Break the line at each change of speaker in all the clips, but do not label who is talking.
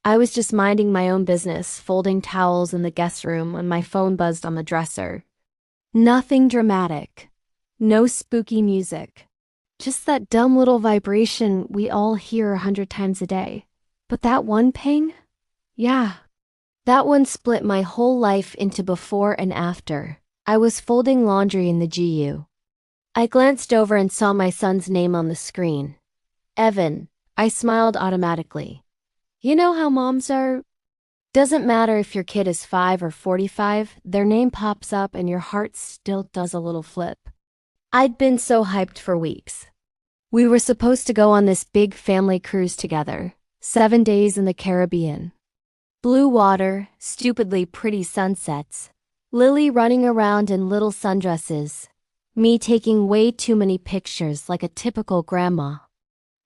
I was just minding my own business, folding towels in the guest room when my phone buzzed on the dresser. Nothing dramatic. No spooky music. Just that dumb little vibration we all hear 100 times a day. But that one ping? Yeah. That one split my whole life into before and after. I was folding laundry in the GU. I glanced over and saw my son's name on the screen. Evan. I smiled automatically. You know how moms are? Doesn't matter if your kid is 5 or 45, their name pops up and your heart still does a little flip. I'd been so hyped for weeks. We were supposed to go on this big family cruise together, 7 days in the Caribbean. Blue water, stupidly pretty sunsets, Lily running around in little sundresses, me taking way too many pictures like a typical grandma.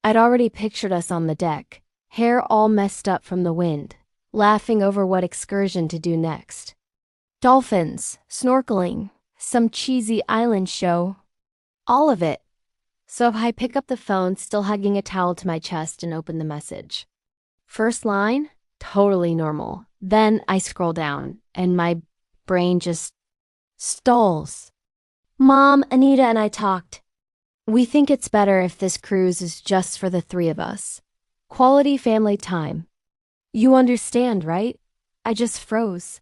I'd already pictured us on the deck, hair all messed up from the wind, laughing over what excursion to do next. Dolphins, snorkeling, some cheesy island show. All of it. So I pick up the phone, still hugging a towel to my chest, and open the message. First line? Totally normal. Then I scroll down, and my brain just stalls. Mom, Anita and I talked. We think it's better if this cruise is just for the three of us. Quality family time. You understand, right? I just froze.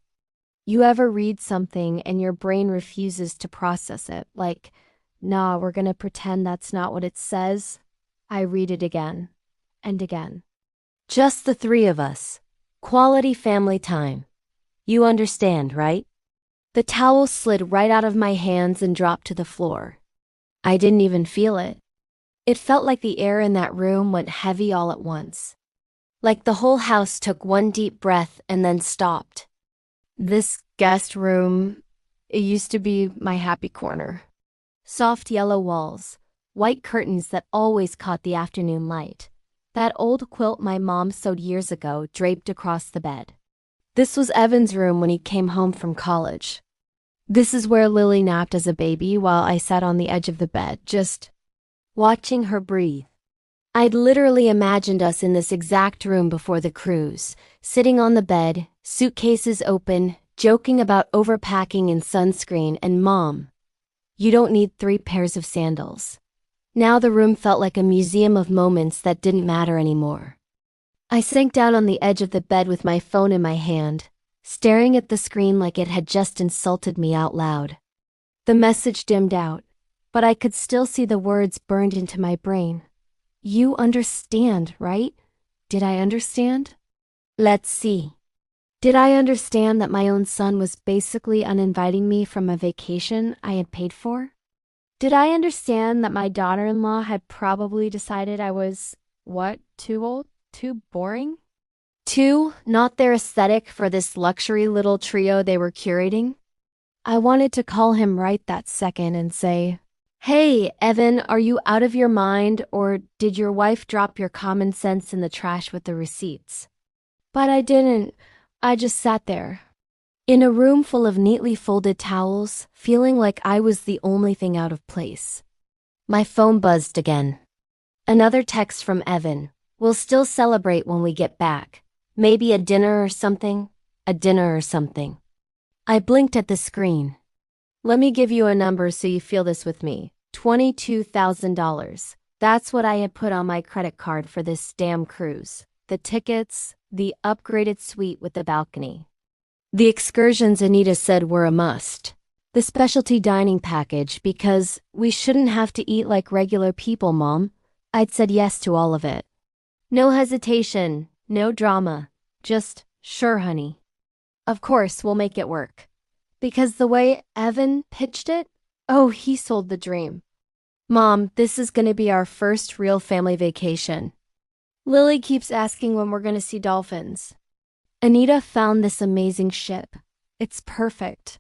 You ever read something and your brain refuses to process it, like, nah, we're gonna pretend that's not what it says? I read it again and again. Just the three of us. Quality family time. You understand, right? The towel slid right out of my hands and dropped to the floor. I didn't even feel it. It felt like the air in that room went heavy all at once. Like the whole house took one deep breath and then stopped. This guest room, it used to be my happy corner. Soft yellow walls, white curtains that always caught the afternoon light. That old quilt my mom sewed years ago draped across the bed. This was Evan's room when he came home from college. This is where Lily napped as a baby while I sat on the edge of the bed, just watching her breathe. I'd literally imagined us in this exact room before the cruise, sitting on the bed, suitcases open, joking about overpacking and sunscreen, and Mom, you don't need 3 pairs of sandals. Now the room felt like a museum of moments that didn't matter anymore. I sank down on the edge of the bed with my phone in my hand, staring at the screen like it had just insulted me out loud. The message dimmed out, but I could still see the words burned into my brain. You understand, right? Did I understand? Let's see. Did I understand that my own son was basically uninviting me from a vacation I had paid for? Did I understand that my daughter-in-law had probably decided I was, too old? Too boring? Too not their aesthetic for this luxury little trio they were curating? I wanted to call him right that second and say, "Hey, Evan, are you out of your mind, or did your wife drop your common sense in the trash with the receipts?" But I didn't. I just sat there, in a room full of neatly folded towels, feeling like I was the only thing out of place. My phone buzzed again. Another text from Evan. We'll still celebrate when we get back. Maybe a dinner or something. A dinner or something. I blinked at the screen. Let me give you a number so you feel this with me. $22,000. That's what I had put on my credit card for this damn cruise. The tickets, the upgraded suite with the balcony. The excursions Anita said were a must. The specialty dining package because we shouldn't have to eat like regular people, Mom. I'd said yes to all of it. No hesitation, no drama. Just, sure, honey. Of course, we'll make it work. Because the way Evan pitched it, oh, he sold the dream. Mom, this is going to be our first real family vacation. Lily keeps asking when we're going to see dolphins. Anita found this amazing ship. It's perfect.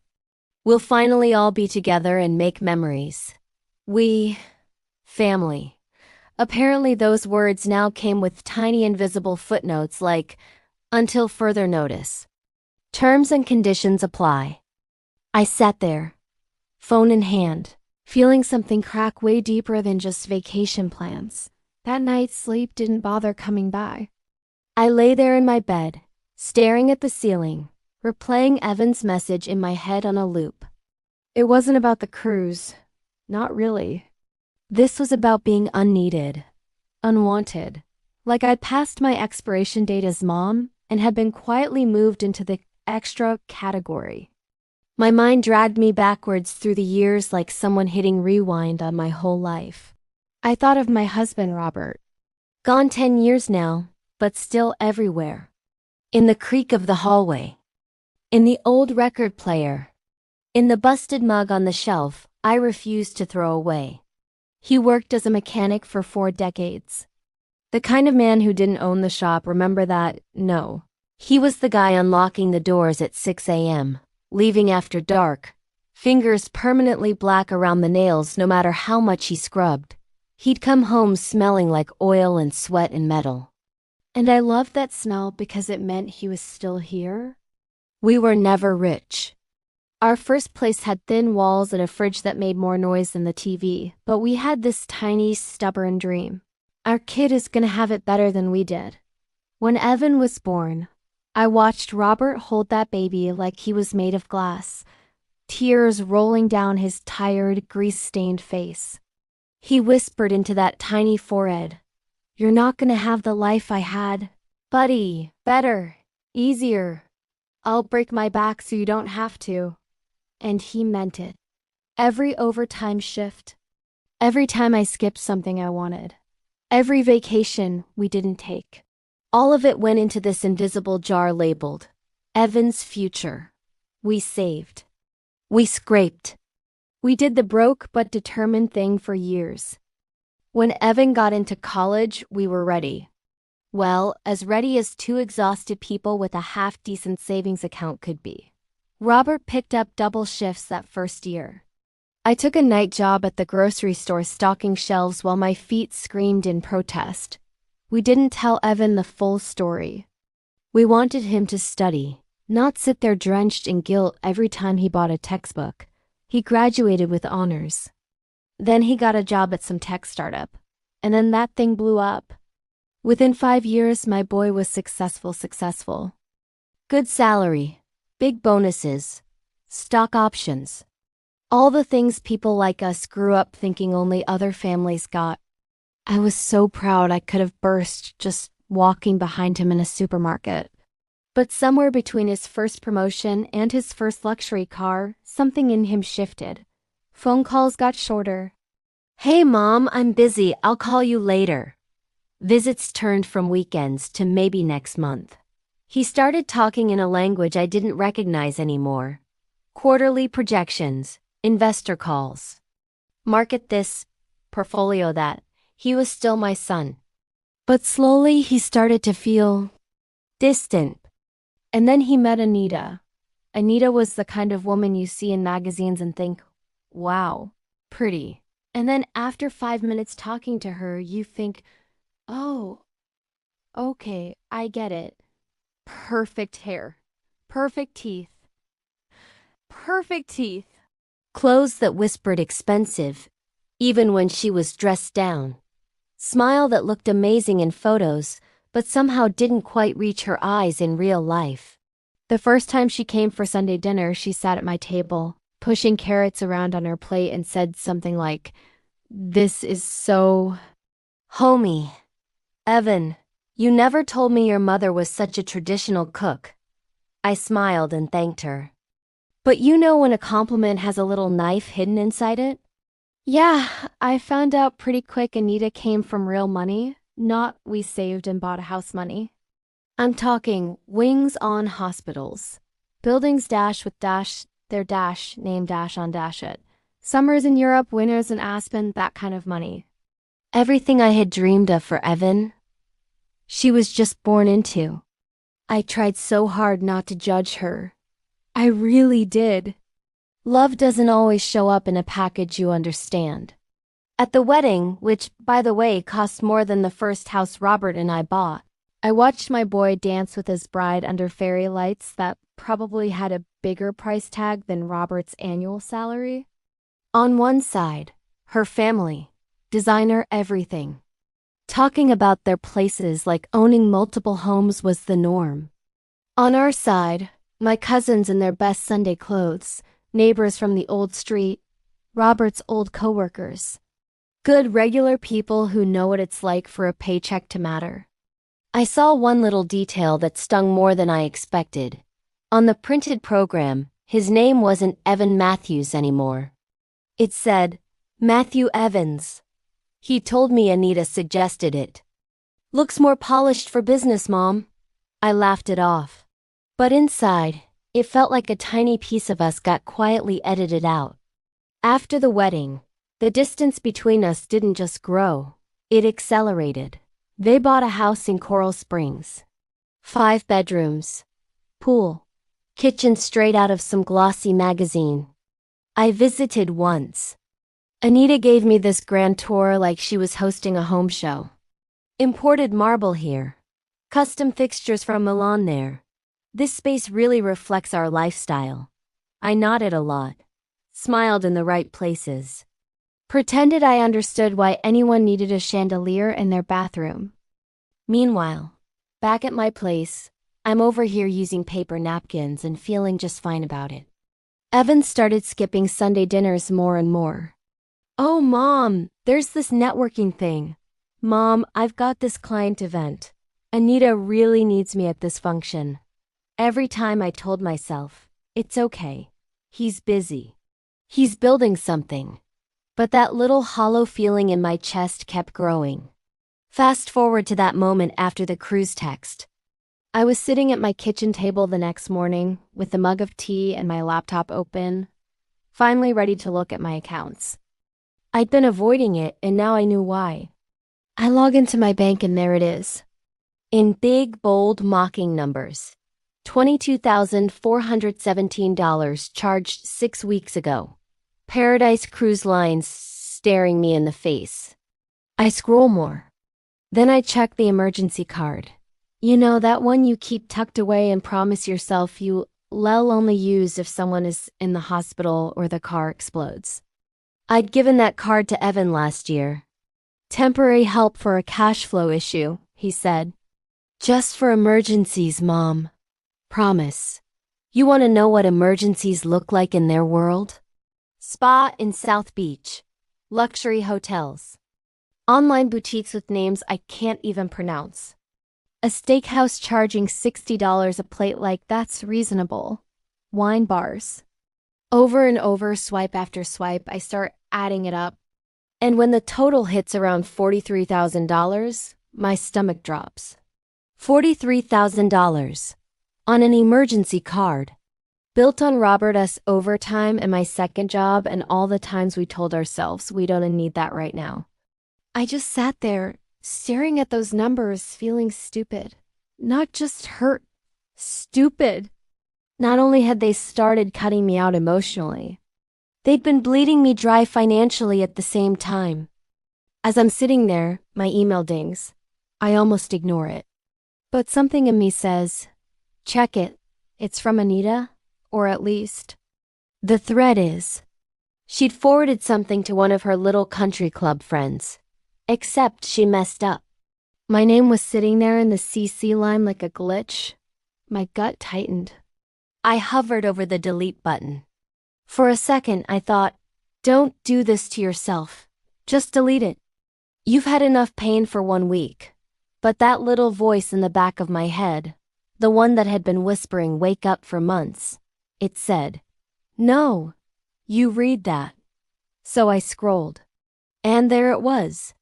We'll finally all be together and make memories. Family. Apparently those words now came with tiny invisible footnotes like, until further notice. Terms and conditions apply. I sat there, phone in hand, feeling something crack way deeper than just vacation plans. That night's sleep didn't bother coming by. I lay there in my bed, staring at the ceiling, replaying Evan's message in my head on a loop. It wasn't about the cruise. Not really. This was about being unneeded, unwanted. Like I'd passed my expiration date as mom and had been quietly moved into the extra category. My mind dragged me backwards through the years like someone hitting rewind on my whole life. I thought of my husband, Robert. Gone 10 years now, but still everywhere. In the creak of the hallway. In the old record player. In the busted mug on the shelf I refused to throw away. He worked as a mechanic for 4 decades. The kind of man who didn't own the shop, remember that? No. He was the guy unlocking the doors at 6 a.m., leaving after dark, fingers permanently black around the nails no matter how much he scrubbed. He'd come home smelling like oil and sweat and metal. And I loved that smell because it meant he was still here. We were never rich. Our first place had thin walls and a fridge that made more noise than the TV, but we had this tiny, stubborn dream. Our kid is gonna have it better than we did. When Evan was born, I watched Robert hold that baby like he was made of glass, tears rolling down his tired, grease-stained face. He whispered into that tiny forehead, "You're not gonna have the life I had, buddy. Better, easier. I'll break my back so you don't have to." And he meant it. Every overtime shift, every time I skipped something I wanted, every vacation we didn't take. All of it went into this invisible jar labeled Evan's future. We saved. We scraped. We did the broke but determined thing for years. When Evan got into college, we were ready. Well, as ready as 2 exhausted people with a half-decent savings account could be. Robert picked up double shifts that first year. I took a night job at the grocery store stocking shelves while my feet screamed in protest. We didn't tell Evan the full story. We wanted him to study, not sit there drenched in guilt every time he bought a textbook. He graduated with honors. Then he got a job at some tech startup. And then that thing blew up. Within 5 years, my boy was successful. Good salary, big bonuses, stock options. All the things people like us grew up thinking only other families got. I was so proud I could have burst just walking behind him in a supermarket. But somewhere between his first promotion and his first luxury car, something in him shifted. Phone calls got shorter. "Hey Mom, I'm busy, I'll call you later." Visits turned from weekends to maybe next month. He started talking in a language I didn't recognize anymore. Quarterly projections, investor calls. Market this, portfolio that. He was still my son. But slowly he started to feel distant. And then he met Anita. Anita was the kind of woman you see in magazines and think, wow, pretty. And then after 5 minutes talking to her, you think, oh, okay, I get it. Perfect hair, perfect teeth. Clothes that whispered expensive, even when she was dressed down. Smile that looked amazing in photos, but somehow didn't quite reach her eyes in real life. The first time she came for Sunday dinner, she sat at my table, pushing carrots around on her plate and said something like, "This is so homey. Evan, you never told me your mother was such a traditional cook." I smiled and thanked her. But you know when a compliment has a little knife hidden inside it? Yeah, I found out pretty quick Anita came from real money, not we saved and bought a house money. I'm talking wings on hospitals. Buildings dash with dash, their dash, name dash on dash it. Summers in Europe, winters in Aspen, that kind of money. Everything I had dreamed of for Evan, she was just born into. I tried so hard not to judge her. I really did. Love doesn't always show up in a package you understand. At the wedding, which, by the way, cost more than the first house Robert and I bought, I watched my boy dance with his bride under fairy lights that probably had a bigger price tag than Robert's annual salary. On one side, her family, designer everything. talking about their places like owning multiple homes was the norm. On our side, my cousins in their best Sunday clothes, neighbors from the old street, Robert's old coworkers. Good regular people who know what it's like for a paycheck to matter. I saw one little detail that stung more than I expected. On the printed program, his name wasn't Evan Matthews anymore. It said, Matthew Evans. He told me Anita suggested it. Looks more polished for business, Mom. I laughed it off. But inside, it felt like a tiny piece of us got quietly edited out. After the wedding, the distance between us didn't just grow, it accelerated. They bought a house in Coral Springs. 5 bedrooms. Pool. Kitchen straight out of some glossy magazine. I visited once. Anita gave me this grand tour like she was hosting a home show. Imported marble here. Custom fixtures from Milan there. This space really reflects our lifestyle. I nodded a lot. Smiled in the right places. Pretended I understood why anyone needed a chandelier in their bathroom. Meanwhile, back at my place, I'm over here using paper napkins and feeling just fine about it. Evan started skipping Sunday dinners more and more. Oh, Mom, there's this networking thing. Mom, I've got this client event. Anita really needs me at this function. Every time I told myself, it's okay. He's busy. He's building something. But that little hollow feeling in my chest kept growing. Fast forward to that moment after the cruise text. I was sitting at my kitchen table the next morning with a mug of tea and my laptop open, finally ready to look at my accounts. I'd been avoiding it and now I knew why. I log into my bank and there it is. In big, bold, mocking numbers. $22,417 charged 6 weeks ago. Paradise Cruise Lines staring me in the face. I scroll more. Then I check the emergency card. You know, that one you keep tucked away and promise yourself you'll only use if someone is in the hospital or the car explodes. I'd given that card to Evan last year. Temporary help for a cash flow issue, he said. Just for emergencies, Mom. Promise. You want to know what emergencies look like in their world? Spa in South Beach. Luxury hotels. Online boutiques with names I can't even pronounce. A steakhouse charging $60 a plate, like that's reasonable. Wine bars. Over and over, swipe after swipe, I start adding it up. And when the total hits around $43,000, my stomach drops. $43,000. On an emergency card. Built on Robert's overtime and my second job and all the times we told ourselves we don't need that right now. I just sat there, staring at those numbers, feeling stupid. Not just hurt. Stupid. Not only had they started cutting me out emotionally, they'd been bleeding me dry financially at the same time. As I'm sitting there, my email dings. I almost ignore it. But something in me says, check it. It's from Anita, or at least. The thread is, she'd forwarded something to one of her little country club friends. Except she messed up. My name was sitting there in the CC line like a glitch. My gut tightened. I hovered over the delete button. For a second, I thought, don't do this to yourself. Just delete it. You've had enough pain for 1 week. But that little voice in the back of my head, the one that had been whispering wake up for months, it said, no, you read that. So I scrolled. And there it was.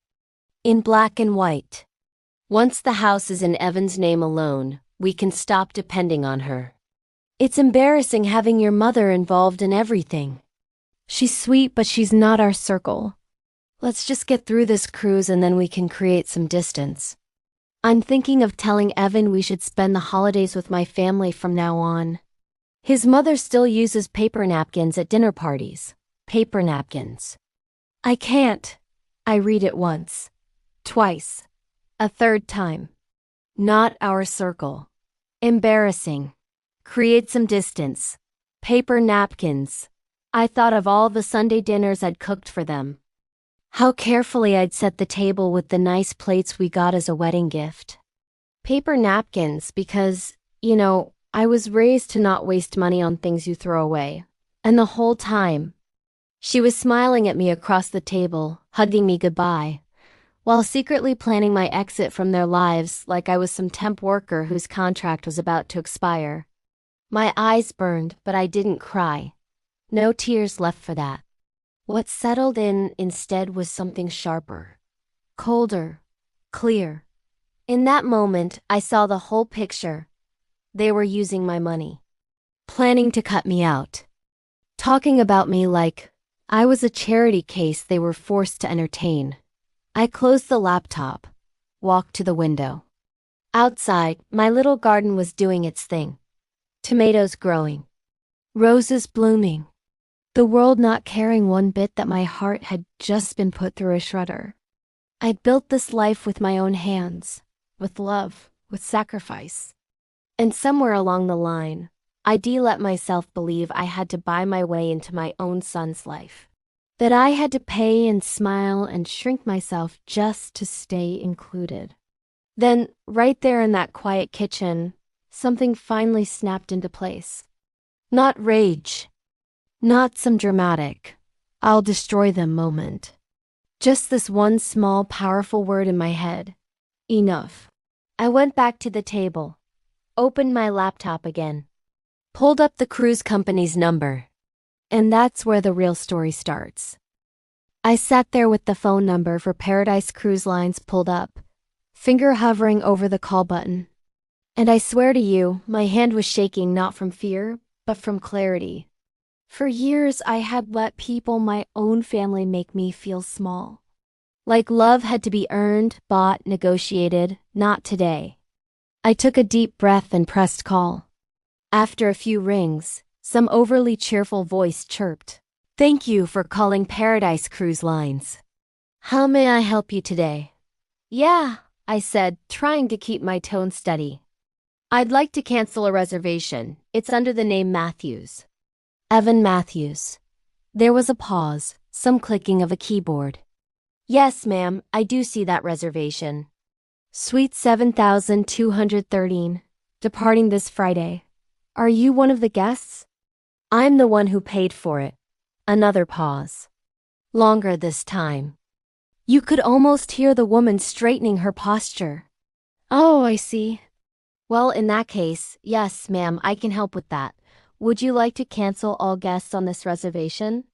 In black and white. Once the house is in Evan's name alone, we can stop depending on her. It's embarrassing having your mother involved in everything. She's sweet, but she's not our circle. Let's just get through this cruise and then we can create some distance. I'm thinking of telling Evan we should spend the holidays with my family from now on. His mother still uses paper napkins at dinner parties. Paper napkins. I can't. I read it once. Twice. A third time. Not our circle. Embarrassing. Create some distance. Paper napkins. I thought of all the Sunday dinners I'd cooked for them. How carefully I'd set the table with the nice plates we got as a wedding gift. Paper napkins because, I was raised to not waste money on things you throw away. And the whole time, she was smiling at me across the table, hugging me goodbye, while secretly planning my exit from their lives like I was some temp worker whose contract was about to expire. My eyes burned, but I didn't cry. No tears left for that. What settled in instead was something sharper, colder, clear. In that moment, I saw the whole picture. They were using my money, planning to cut me out, talking about me like I was a charity case they were forced to entertain. I closed the laptop, walked to the window. Outside, my little garden was doing its thing. Tomatoes growing, roses blooming, the world not caring one bit that my heart had just been put through a shredder. I'd built this life with my own hands, with love, with sacrifice. And somewhere along the line, I let myself believe I had to buy my way into my own son's life. That I had to pay and smile and shrink myself just to stay included. Then, right there in that quiet kitchen, something finally snapped into place. Not rage. Not some dramatic, I'll destroy them moment. Just this one small, powerful word in my head. Enough. I went back to the table, opened my laptop again, pulled up the cruise company's number. And that's where the real story starts. I sat there with the phone number for Paradise Cruise Lines pulled up, finger hovering over the call button. And I swear to you, my hand was shaking not from fear, but from clarity. For years, I had let people, my own family, make me feel small. Like love had to be earned, bought, negotiated, not today. I took a deep breath and pressed call. After a few rings, some overly cheerful voice chirped. Thank you for calling Paradise Cruise Lines. How may I help you today? Yeah, I said, trying to keep my tone steady. I'd like to cancel a reservation. It's under the name Matthews. Evan Matthews. There was a pause, some clicking of a keyboard. Yes, ma'am, I do see that reservation. Suite 7213, departing this Friday. Are you one of the guests? I'm the one who paid for it. Another pause. Longer this time. You could almost hear the woman straightening her posture. Oh, I see. Well, in that case, yes, ma'am, I can help with that. Would you like to cancel all guests on this reservation?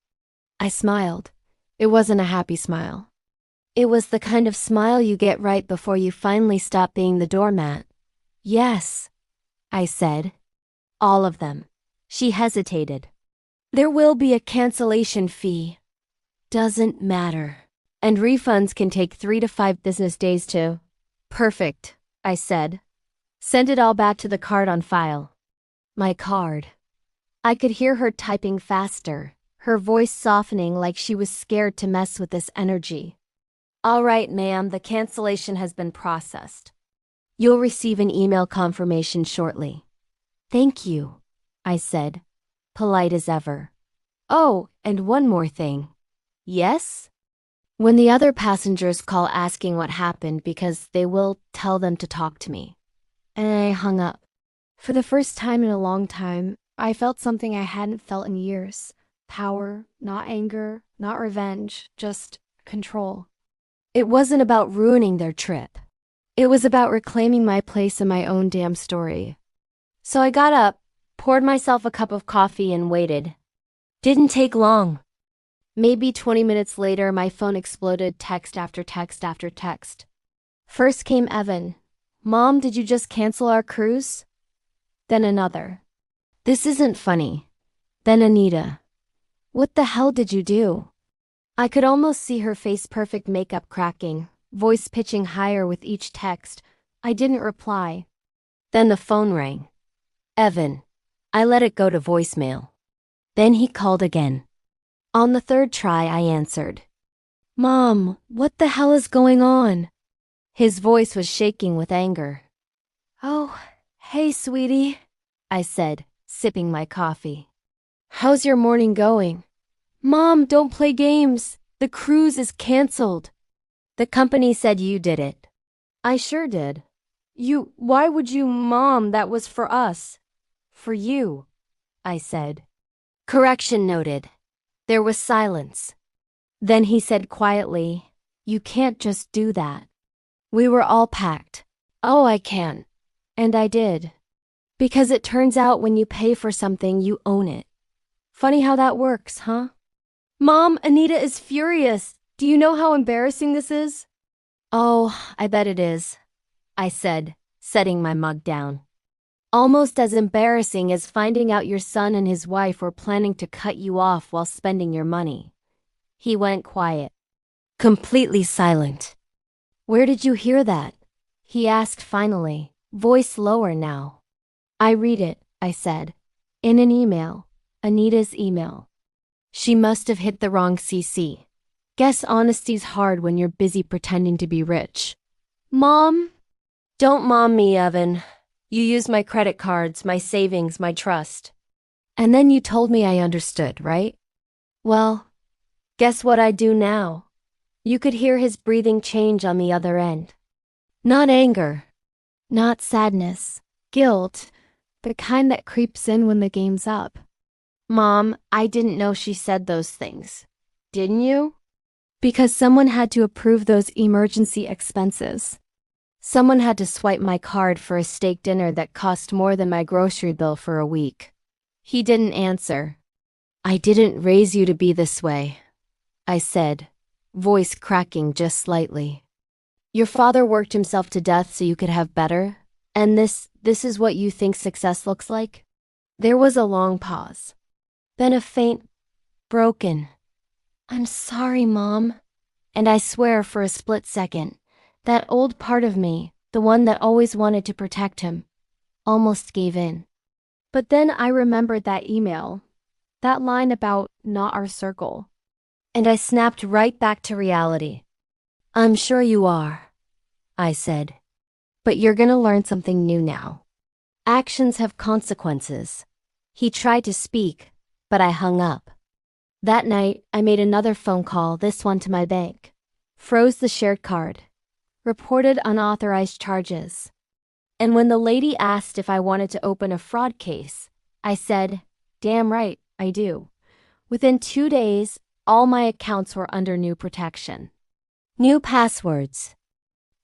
I smiled. It wasn't a happy smile. It was the kind of smile you get right before you finally stop being the doormat. Yes, I said. All of them. She hesitated. There will be a cancellation fee. Doesn't matter. And refunds can take 3 to 5 business days to. Perfect, I said. Send it all back to the card on file. My card. I could hear her typing faster, her voice softening like she was scared to mess with this energy. All right, ma'am, the cancellation has been processed. You'll receive an email confirmation shortly. Thank you, I said, polite as ever. Oh, and one more thing. Yes? When the other passengers call asking what happened because they will tell them to talk to me. And I hung up. For the first time in a long time, I felt something I hadn't felt in years. Power, not anger, not revenge, just control. It wasn't about ruining their trip. It was about reclaiming my place in my own damn story. So I got up, poured myself a cup of coffee and waited. Didn't take long. Maybe 20 minutes later, my phone exploded text after text after text. First came Evan. Mom, did you just cancel our cruise? Then another. This isn't funny. Then Anita. What the hell did you do? I could almost see her face perfect makeup cracking, voice pitching higher with each text. I didn't reply. Then the phone rang. Evan. I let it go to voicemail. Then he called again. On the third try, I answered. Mom, what the hell is going on? His voice was shaking with anger. Oh, hey, sweetie, I said, sipping my coffee. How's your morning going? Mom, don't play games. The cruise is canceled. The company said you did it. I sure did. Why would you, Mom? That was for us. For you, I said. Correction noted. There was silence. Then he said quietly, you can't just do that. We were all packed. Oh, I can. And I did. Because it turns out when you pay for something, you own it. Funny how that works, huh? Mom, Anita is furious. Do you know how embarrassing this is? Oh, I bet it is, I said, setting my mug down. Almost as embarrassing as finding out your son and his wife were planning to cut you off while spending your money. He went quiet, completely silent. Where did you hear that? He asked finally, voice lower now. I read it, I said. In an email. Anita's email. She must have hit the wrong CC. Guess honesty's hard when you're busy pretending to be rich. Mom? Don't mom me, Evan. You used my credit cards, my savings, my trust. And then you told me I understood, right? Well, guess what I do now? You could hear his breathing change on the other end. Not anger. Not sadness. Guilt. The kind that creeps in when the game's up. Mom, I didn't know she said those things. Didn't you? Because someone had to approve those emergency expenses. Someone had to swipe my card for a steak dinner that cost more than my grocery bill for a week. He didn't answer. I didn't raise you to be this way, I said, voice cracking just slightly. Your father worked himself to death so you could have better, and this is what you think success looks like? There was a long pause. Then a faint, broken, I'm sorry, Mom. And I swear for a split second, that old part of me, the one that always wanted to protect him, almost gave in. But then I remembered that email, that line about not our circle. And I snapped right back to reality. I'm sure you are, I said. But you're gonna learn something new now. Actions have consequences. He tried to speak, but I hung up. That night, I made another phone call, this one to my bank. Froze the shared card. Reported unauthorized charges. And when the lady asked if I wanted to open a fraud case, I said, damn right, I do. Within 2 days, all my accounts were under new protection. New passwords.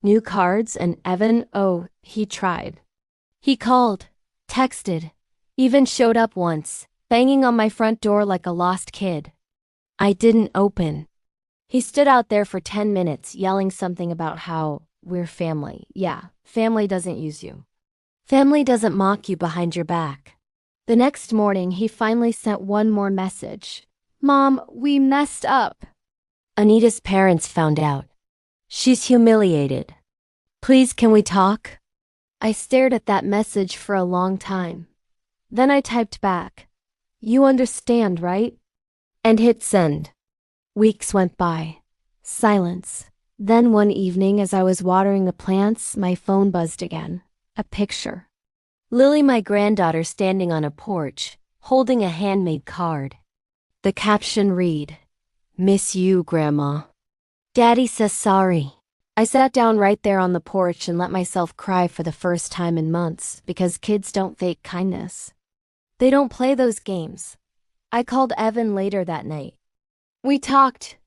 New cards, and Evan, oh, he tried. He called, texted, even showed up once, banging on my front door like a lost kid. I didn't open. He stood out there for 10 minutes, yelling something about how we're family. Yeah, family doesn't use you. Family doesn't mock you behind your back. The next morning, he finally sent one more message. Mom, we messed up. Anita's parents found out. She's humiliated. Please, can we talk? I stared at that message for a long time. Then I typed back, you understand, right? And hit send. Weeks went by. Silence. Then one evening, as I was watering the plants, my phone buzzed again. A picture. Lily, my granddaughter, standing on a porch, holding a handmade card. The caption read, Miss you, Grandma. Daddy says sorry. I sat down right there on the porch and let myself cry for the first time in months because kids don't fake kindness. They don't play those games. I called Evan later that night. We talked.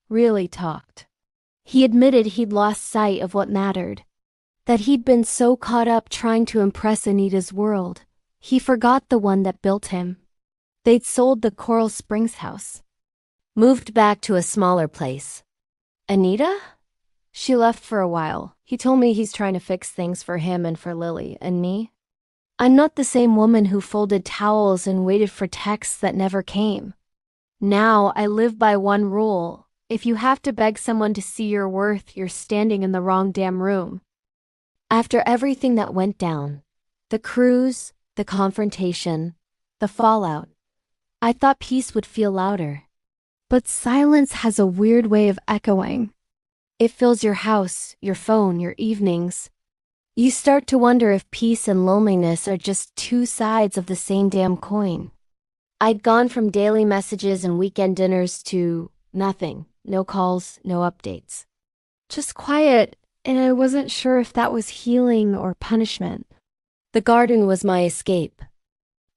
Really talked. He admitted he'd lost sight of what mattered. That he'd been so caught up trying to impress Anita's world, he forgot the one that built him. They'd sold the Coral Springs house. Moved back to a smaller place. Anita? She left for a while. He told me he's trying to fix things for him and for Lily and me. I'm not the same woman who folded towels and waited for texts that never came. Now I live by one rule. If you have to beg someone to see your worth, you're standing in the wrong damn room. After everything that went down, the cruise, the confrontation, the fallout, I thought peace would feel louder. But silence has a weird way of echoing. It fills your house, your phone, your evenings. You start to wonder if peace and loneliness are just two sides of the same damn coin. I'd gone from daily messages and weekend dinners to nothing, no calls, no updates. Just quiet, and I wasn't sure if that was healing or punishment. The garden was my escape.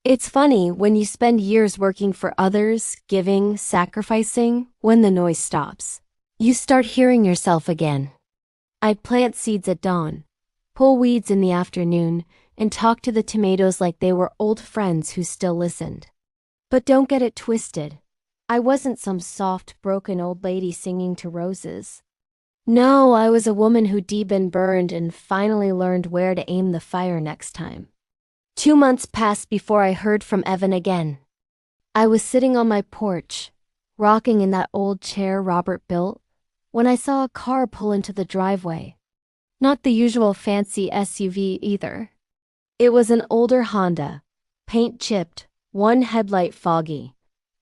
It's funny when you spend years working for others, giving, sacrificing, when the noise stops. You start hearing yourself again. I'd plant seeds at dawn, pull weeds in the afternoon, and talk to the tomatoes like they were old friends who still listened. But don't get it twisted. I wasn't some soft, broken old lady singing to roses. No, I was a woman who'd been burned and finally learned where to aim the fire next time. 2 months passed before I heard from Evan again. I was sitting on my porch, rocking in that old chair Robert built, when I saw a car pull into the driveway. Not the usual fancy SUV either. It was an older Honda, paint chipped, one headlight foggy.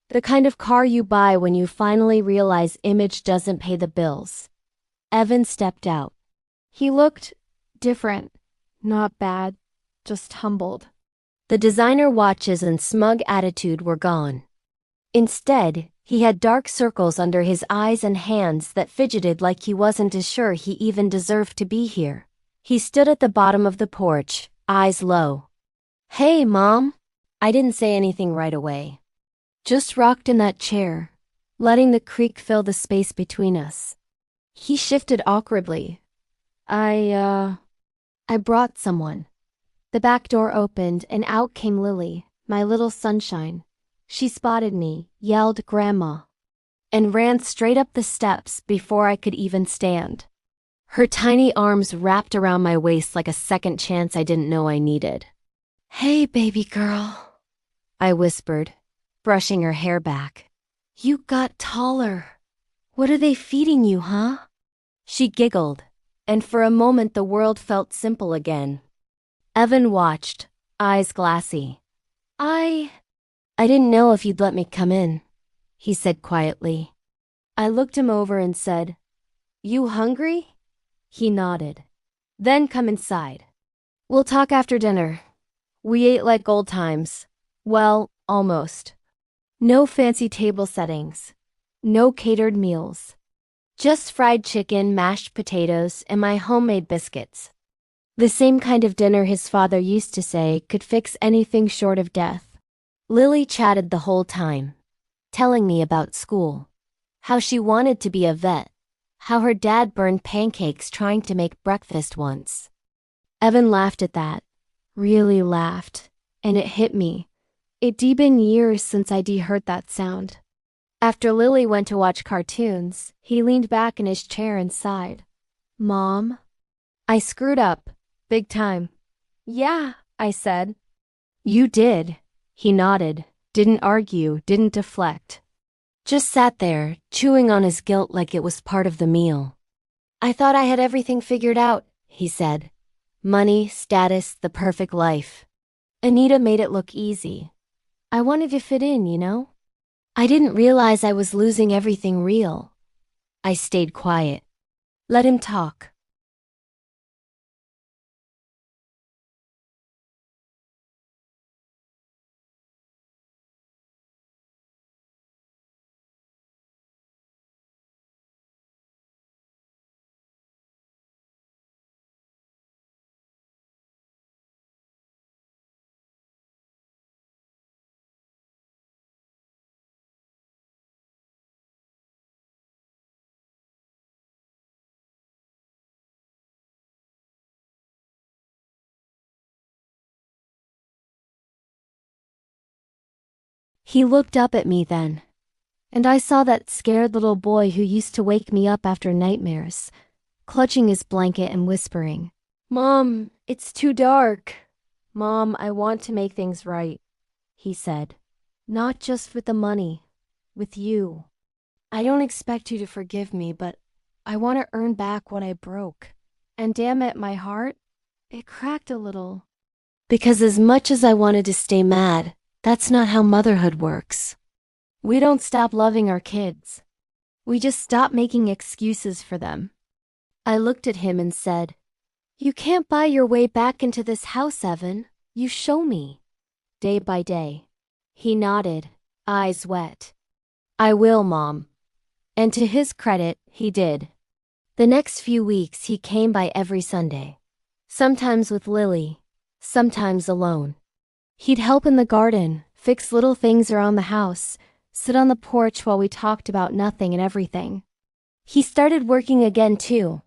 The kind of car you buy when you finally realize image doesn't pay the bills. Evan stepped out. He looked different, not bad, just humbled. The designer watches and smug attitude were gone. Instead, he had dark circles under his eyes and hands that fidgeted like he wasn't as sure he even deserved to be here. He stood at the bottom of the porch, eyes low. "Hey, Mom." I didn't say anything right away. Just rocked in that chair, letting the creak fill the space between us. He shifted awkwardly. I brought someone. The back door opened and out came Lily, my little sunshine. She spotted me, yelled "Grandma," and ran straight up the steps before I could even stand. Her tiny arms wrapped around my waist like a second chance I didn't know I needed. "Hey, baby girl," I whispered, brushing her hair back. "You got taller. What are they feeding you, huh?" She giggled, and for a moment the world felt simple again. Evan watched, eyes glassy. I didn't know if you'd let me come in," he said quietly. I looked him over and said, "You hungry?" He nodded. "Then come inside. We'll talk after dinner. We ate like old times. Well, almost. No fancy table settings. No catered meals. Just fried chicken, mashed potatoes, and my homemade biscuits. The same kind of dinner his father used to say could fix anything short of death." Lily chatted the whole time, telling me about school, how she wanted to be a vet, how her dad burned pancakes trying to make breakfast once. Evan laughed at that, really laughed, and it hit me. It'd been years since I'd heard that sound. After Lily went to watch cartoons, he leaned back in his chair and sighed. "Mom?" I screwed up, big time. "Yeah," I said. "You did." He nodded, didn't argue, didn't deflect. Just sat there, chewing on his guilt like it was part of the meal. "I thought I had everything figured out," he said. "Money, status, the perfect life. Anita made it look easy. I wanted to fit in, you know? I didn't realize I was losing everything real." I stayed quiet. Let him talk. He looked up at me then, and I saw that scared little boy who used to wake me up after nightmares, clutching his blanket and whispering, "Mom, it's too dark." "Mom, I want to make things right," he said. "Not just with the money, with you. I don't expect you to forgive me, but I want to earn back what I broke. And damn it, my heart, it cracked a little." Because as much as I wanted to stay mad, that's not how motherhood works. We don't stop loving our kids. We just stop making excuses for them. I looked at him and said, "You can't buy your way back into this house, Evan. You show me. Day by day." He nodded, eyes wet. "I will, Mom. And to his credit, he did. The next few weeks he came by every Sunday. Sometimes with Lily, sometimes alone. He'd help in the garden, fix little things around the house, sit on the porch while we talked about nothing and everything. He started working again too.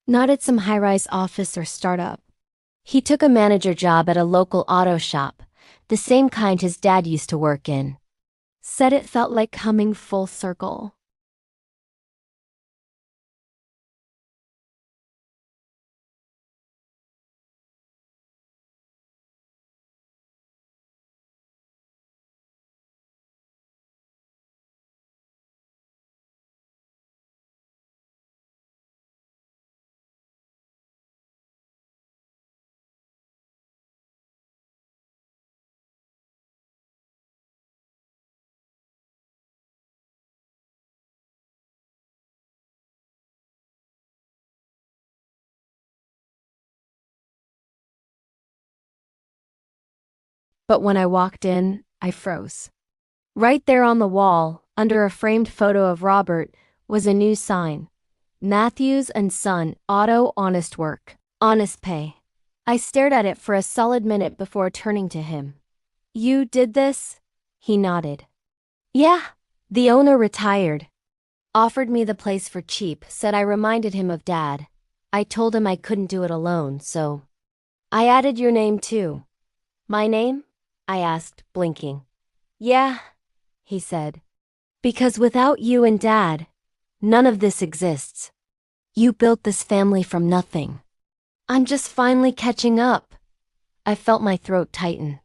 Not at some high-rise office or startup. He took a manager job at a local auto shop, the same kind his dad used to work in. Said it felt like coming full circle. But when I walked in, I froze. Right there on the wall, under a framed photo of Robert, was a new sign. Matthews and Son, Auto Honest Work. Honest Pay. I stared at it for a solid minute before turning to him. You did this? He nodded. Yeah. The owner retired. Offered me the place for cheap, said I reminded him of Dad. I told him I couldn't do it alone, so I added your name too. My name? I asked, blinking. Yeah, he said. Because without you and Dad, none of this exists. You built this family from nothing. I'm just finally catching up. I felt my throat tighten.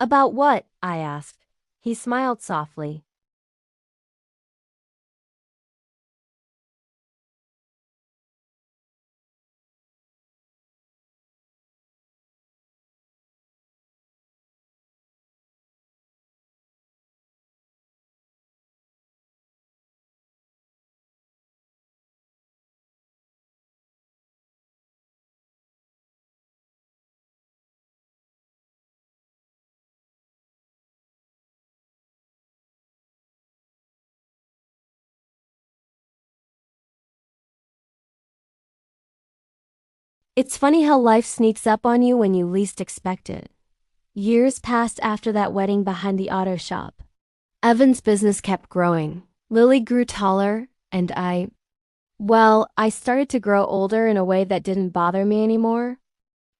About what? I asked. He smiled softly. It's funny how life sneaks up on you when you least expect it. Years passed after that wedding behind the auto shop. Evan's business kept growing. Lily grew taller, and I started to grow older in a way that didn't bother me anymore.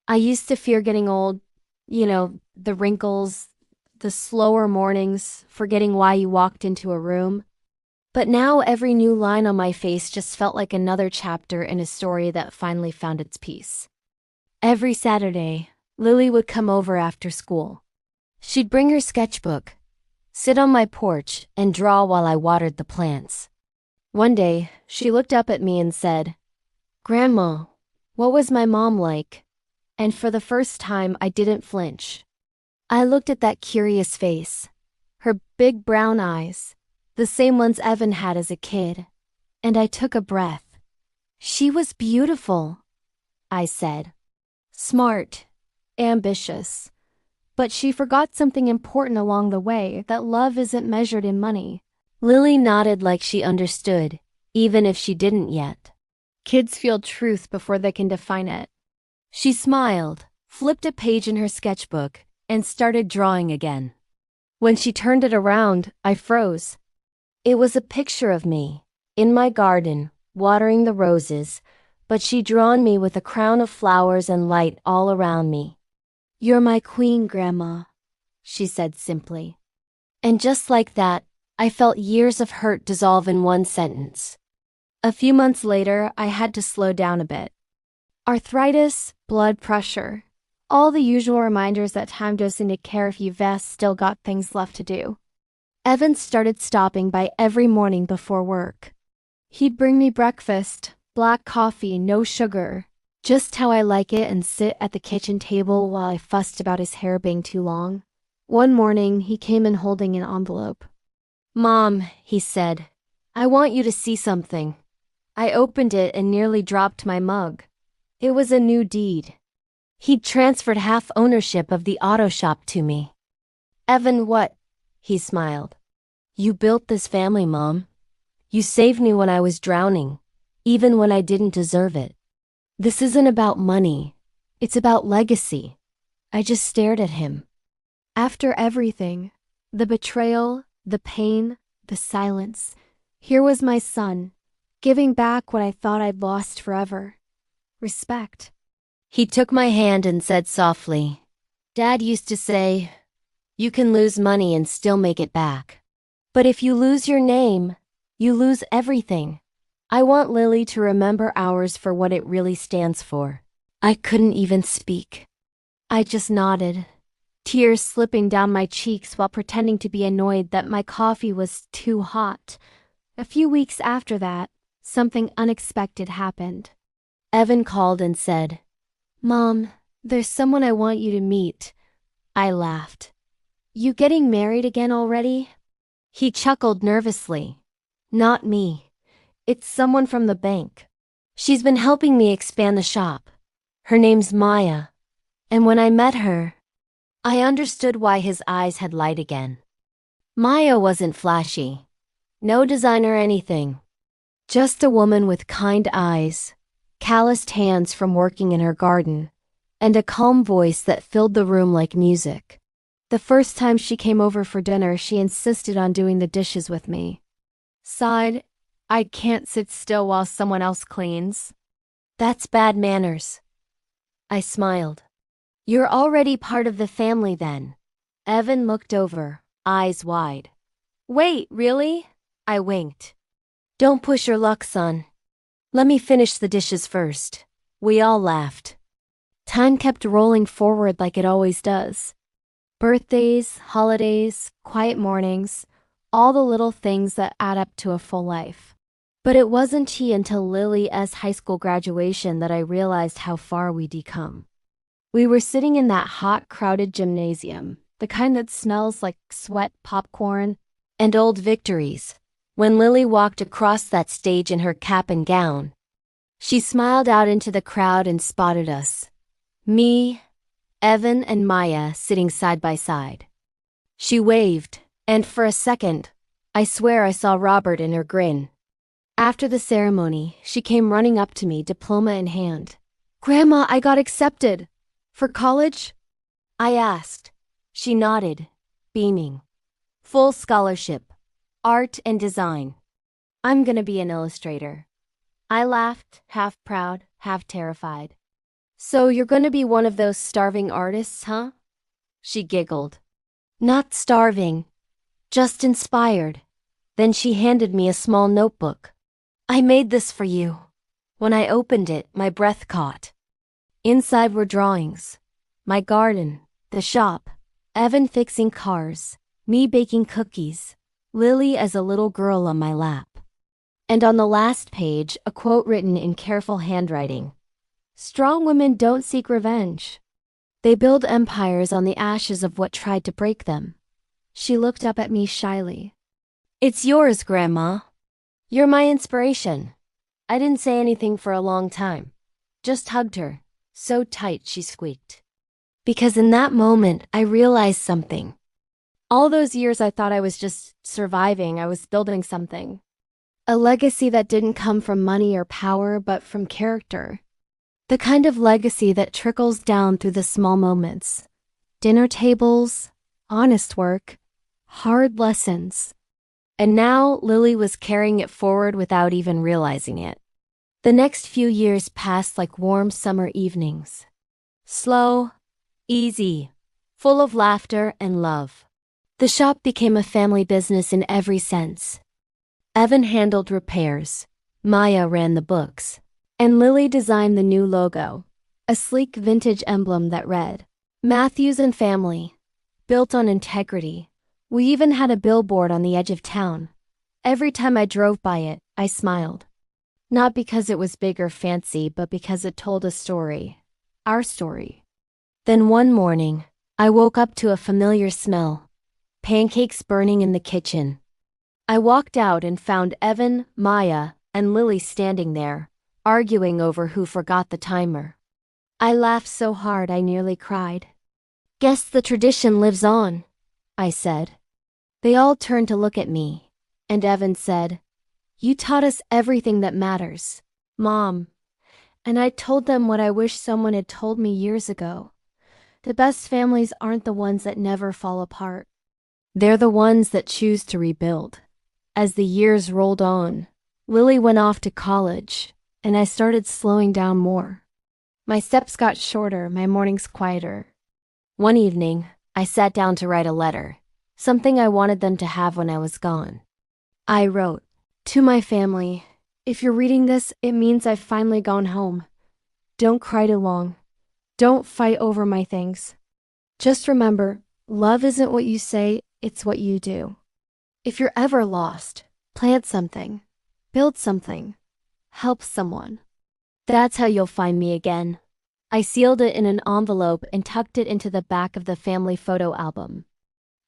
I used to fear getting old, the wrinkles, the slower mornings, forgetting why you walked into a room. But now every new line on my face just felt like another chapter in a story that finally found its peace. Every Saturday, Lily would come over after school. She'd bring her sketchbook, sit on my porch, and draw while I watered the plants. One day, she looked up at me and said, "Grandma, what was my mom like?" And for the first time, I didn't flinch. I looked at that curious face, her big brown eyes, the same ones Evan had as a kid, and I took a breath. She was beautiful, I said. Smart, ambitious. But she forgot something important along the way, that love isn't measured in money. Lily nodded like she understood, even if she didn't yet. Kids feel truth before they can define it. She smiled, flipped a page in her sketchbook, and started drawing again. When she turned it around, I froze. It was a picture of me, in my garden, watering the roses, but she'd drawn me with a crown of flowers and light all around me. "You're my queen, Grandma," she said simply. And just like that, I felt years of hurt dissolve in one sentence. A few months later, I had to slow down a bit. Arthritis, blood pressure, all the usual reminders that time doesn't care if you've still got things left to do. Evan started stopping by every morning before work. He'd bring me breakfast, black coffee, no sugar, just how I like it, and sit at the kitchen table while I fussed about his hair being too long. One morning, he came in holding an envelope. "Mom," he said, "I want you to see something." I opened it and nearly dropped my mug. It was a new deed. He'd transferred half ownership of the auto shop to me. "Evan, what?" He smiled. "You built this family, Mom. You saved me when I was drowning, even when I didn't deserve it. This isn't about money. It's about legacy." I just stared at him. After everything, the betrayal, the pain, the silence, here was my son, giving back what I thought I'd lost forever. Respect. He took my hand and said softly, "Dad used to say, you can lose money and still make it back. But if you lose your name, you lose everything. I want Lily to remember ours for what it really stands for." I couldn't even speak. I just nodded, tears slipping down my cheeks while pretending to be annoyed that my coffee was too hot. A few weeks after that, something unexpected happened. Evan called and said, "Mom, there's someone I want you to meet." I laughed. "You getting married again already?" He chuckled nervously. "Not me. It's someone from the bank. She's been helping me expand the shop. Her name's Maya. And when I met her, I understood why his eyes had light again. Maya wasn't flashy. No design or anything. Just a woman with kind eyes, calloused hands from working in her garden, and a calm voice that filled the room like music. The first time she came over for dinner, she insisted on doing the dishes with me. Sighed, "I can't sit still while someone else cleans." "That's bad manners." I smiled. "You're already part of the family then." Evan looked over, eyes wide. "Wait, really?" I winked. "Don't push your luck, son. Let me finish the dishes first." We all laughed. Time kept rolling forward like it always does. Birthdays, holidays, quiet mornings, all the little things that add up to a full life. But it wasn't until Lily's high school graduation that I realized how far we'd come. We were sitting in that hot, crowded gymnasium, the kind that smells like sweat, popcorn, and old victories, when Lily walked across that stage in her cap and gown. She smiled out into the crowd and spotted us. Me, Evan, and Maya sitting side by side. She waved, and for a second, I swear I saw Robert in her grin. After the ceremony, she came running up to me, diploma in hand. Grandma, I got accepted. For college? I asked. She nodded, beaming. Full scholarship. Art and design. I'm gonna be an illustrator. I laughed, half proud, half terrified. So you're gonna be one of those starving artists, huh? She giggled. Not starving, just inspired. Then she handed me a small notebook. I made this for you. When I opened it, my breath caught. Inside were drawings. My garden, the shop, Evan fixing cars, me baking cookies, Lily as a little girl on my lap. And on the last page, a quote written in careful handwriting. Strong women don't seek revenge. They build empires on the ashes of what tried to break them. She looked up at me shyly. It's yours, Grandma. You're my inspiration. I didn't say anything for a long time. Just hugged her, so tight she squeaked. Because in that moment, I realized something. All those years I thought I was just surviving, I was building something. A legacy that didn't come from money or power, but from character. The kind of legacy that trickles down through the small moments. Dinner tables, honest work, hard lessons. And now Lily was carrying it forward without even realizing it. The next few years passed like warm summer evenings. Slow, easy, full of laughter and love. The shop became a family business in every sense. Evan handled repairs, Maya ran the books, and Lily designed the new logo, a sleek vintage emblem that read, Matthews and Family, built on integrity. We even had a billboard on the edge of town. Every time I drove by it, I smiled. Not because it was big or fancy, but because it told a story. Our story. Then one morning, I woke up to a familiar smell. Pancakes burning in the kitchen. I walked out and found Evan, Maya, and Lily standing there, arguing over who forgot the timer. I laughed so hard I nearly cried. Guess the tradition lives on, I said. They all turned to look at me, and Evan said, You taught us everything that matters, Mom. And I told them what I wish someone had told me years ago. The best families aren't the ones that never fall apart. They're the ones that choose to rebuild. As the years rolled on, Lily went off to college, and I started slowing down more. My steps got shorter, my mornings quieter. One evening, I sat down to write a letter, something I wanted them to have when I was gone. I wrote, To my family, if you're reading this, it means I've finally gone home. Don't cry too long. Don't fight over my things. Just remember, love isn't what you say, it's what you do. If you're ever lost, plant something, build something, help someone. That's how you'll find me again. I sealed it in an envelope and tucked it into the back of the family photo album.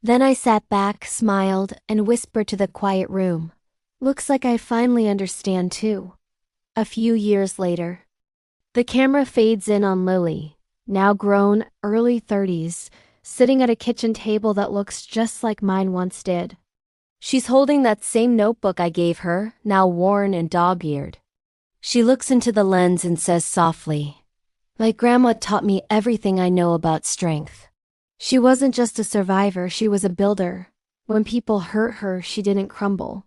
Then I sat back, smiled, and whispered to the quiet room. Looks like I finally understand too. A few years later. The camera fades in on Lily, now grown, early 30s, sitting at a kitchen table that looks just like mine once did. She's holding that same notebook I gave her, now worn and dog-eared. She looks into the lens and says softly, My grandma taught me everything I know about strength. She wasn't just a survivor, she was a builder. When people hurt her, she didn't crumble.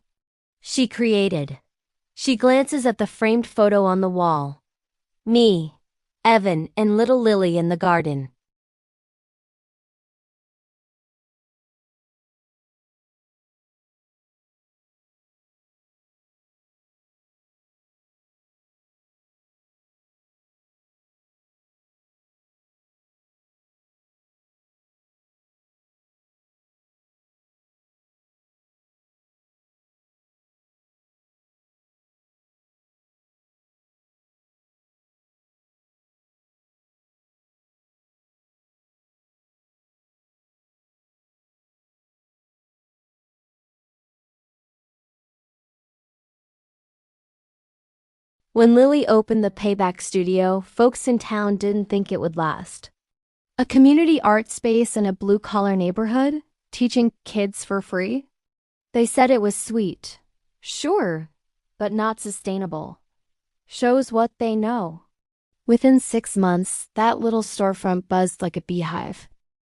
She created. She glances at the framed photo on the wall. Me, Evan, and little Lily in the garden. When Lily opened the Payback studio, folks in town didn't think it would last. A community art space in a blue-collar neighborhood, teaching kids for free? They said it was sweet. Sure, but not sustainable. Shows what they know. Within 6 months, that little storefront buzzed like a beehive.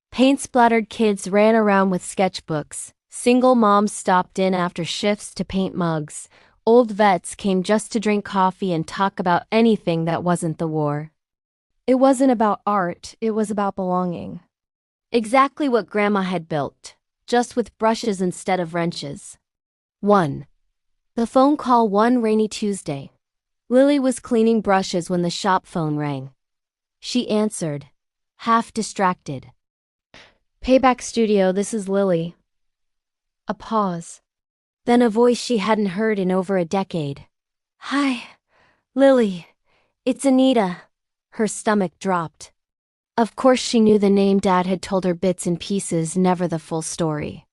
Paint-splattered kids ran around with sketchbooks. Single moms stopped in after shifts to paint mugs. Old vets came just to drink coffee and talk about anything that wasn't the war. It wasn't about art, it was about belonging. Exactly what Grandma had built, just with brushes instead of wrenches. 1. The phone call one rainy Tuesday. Lily was cleaning brushes when the shop phone rang. She answered, half distracted. Payback Studio, this is Lily. A pause. Then a voice she hadn't heard in over a decade. Hi, Lily. It's Anita. Her stomach dropped. Of course she knew the name Dad had told her bits and pieces, never the full story.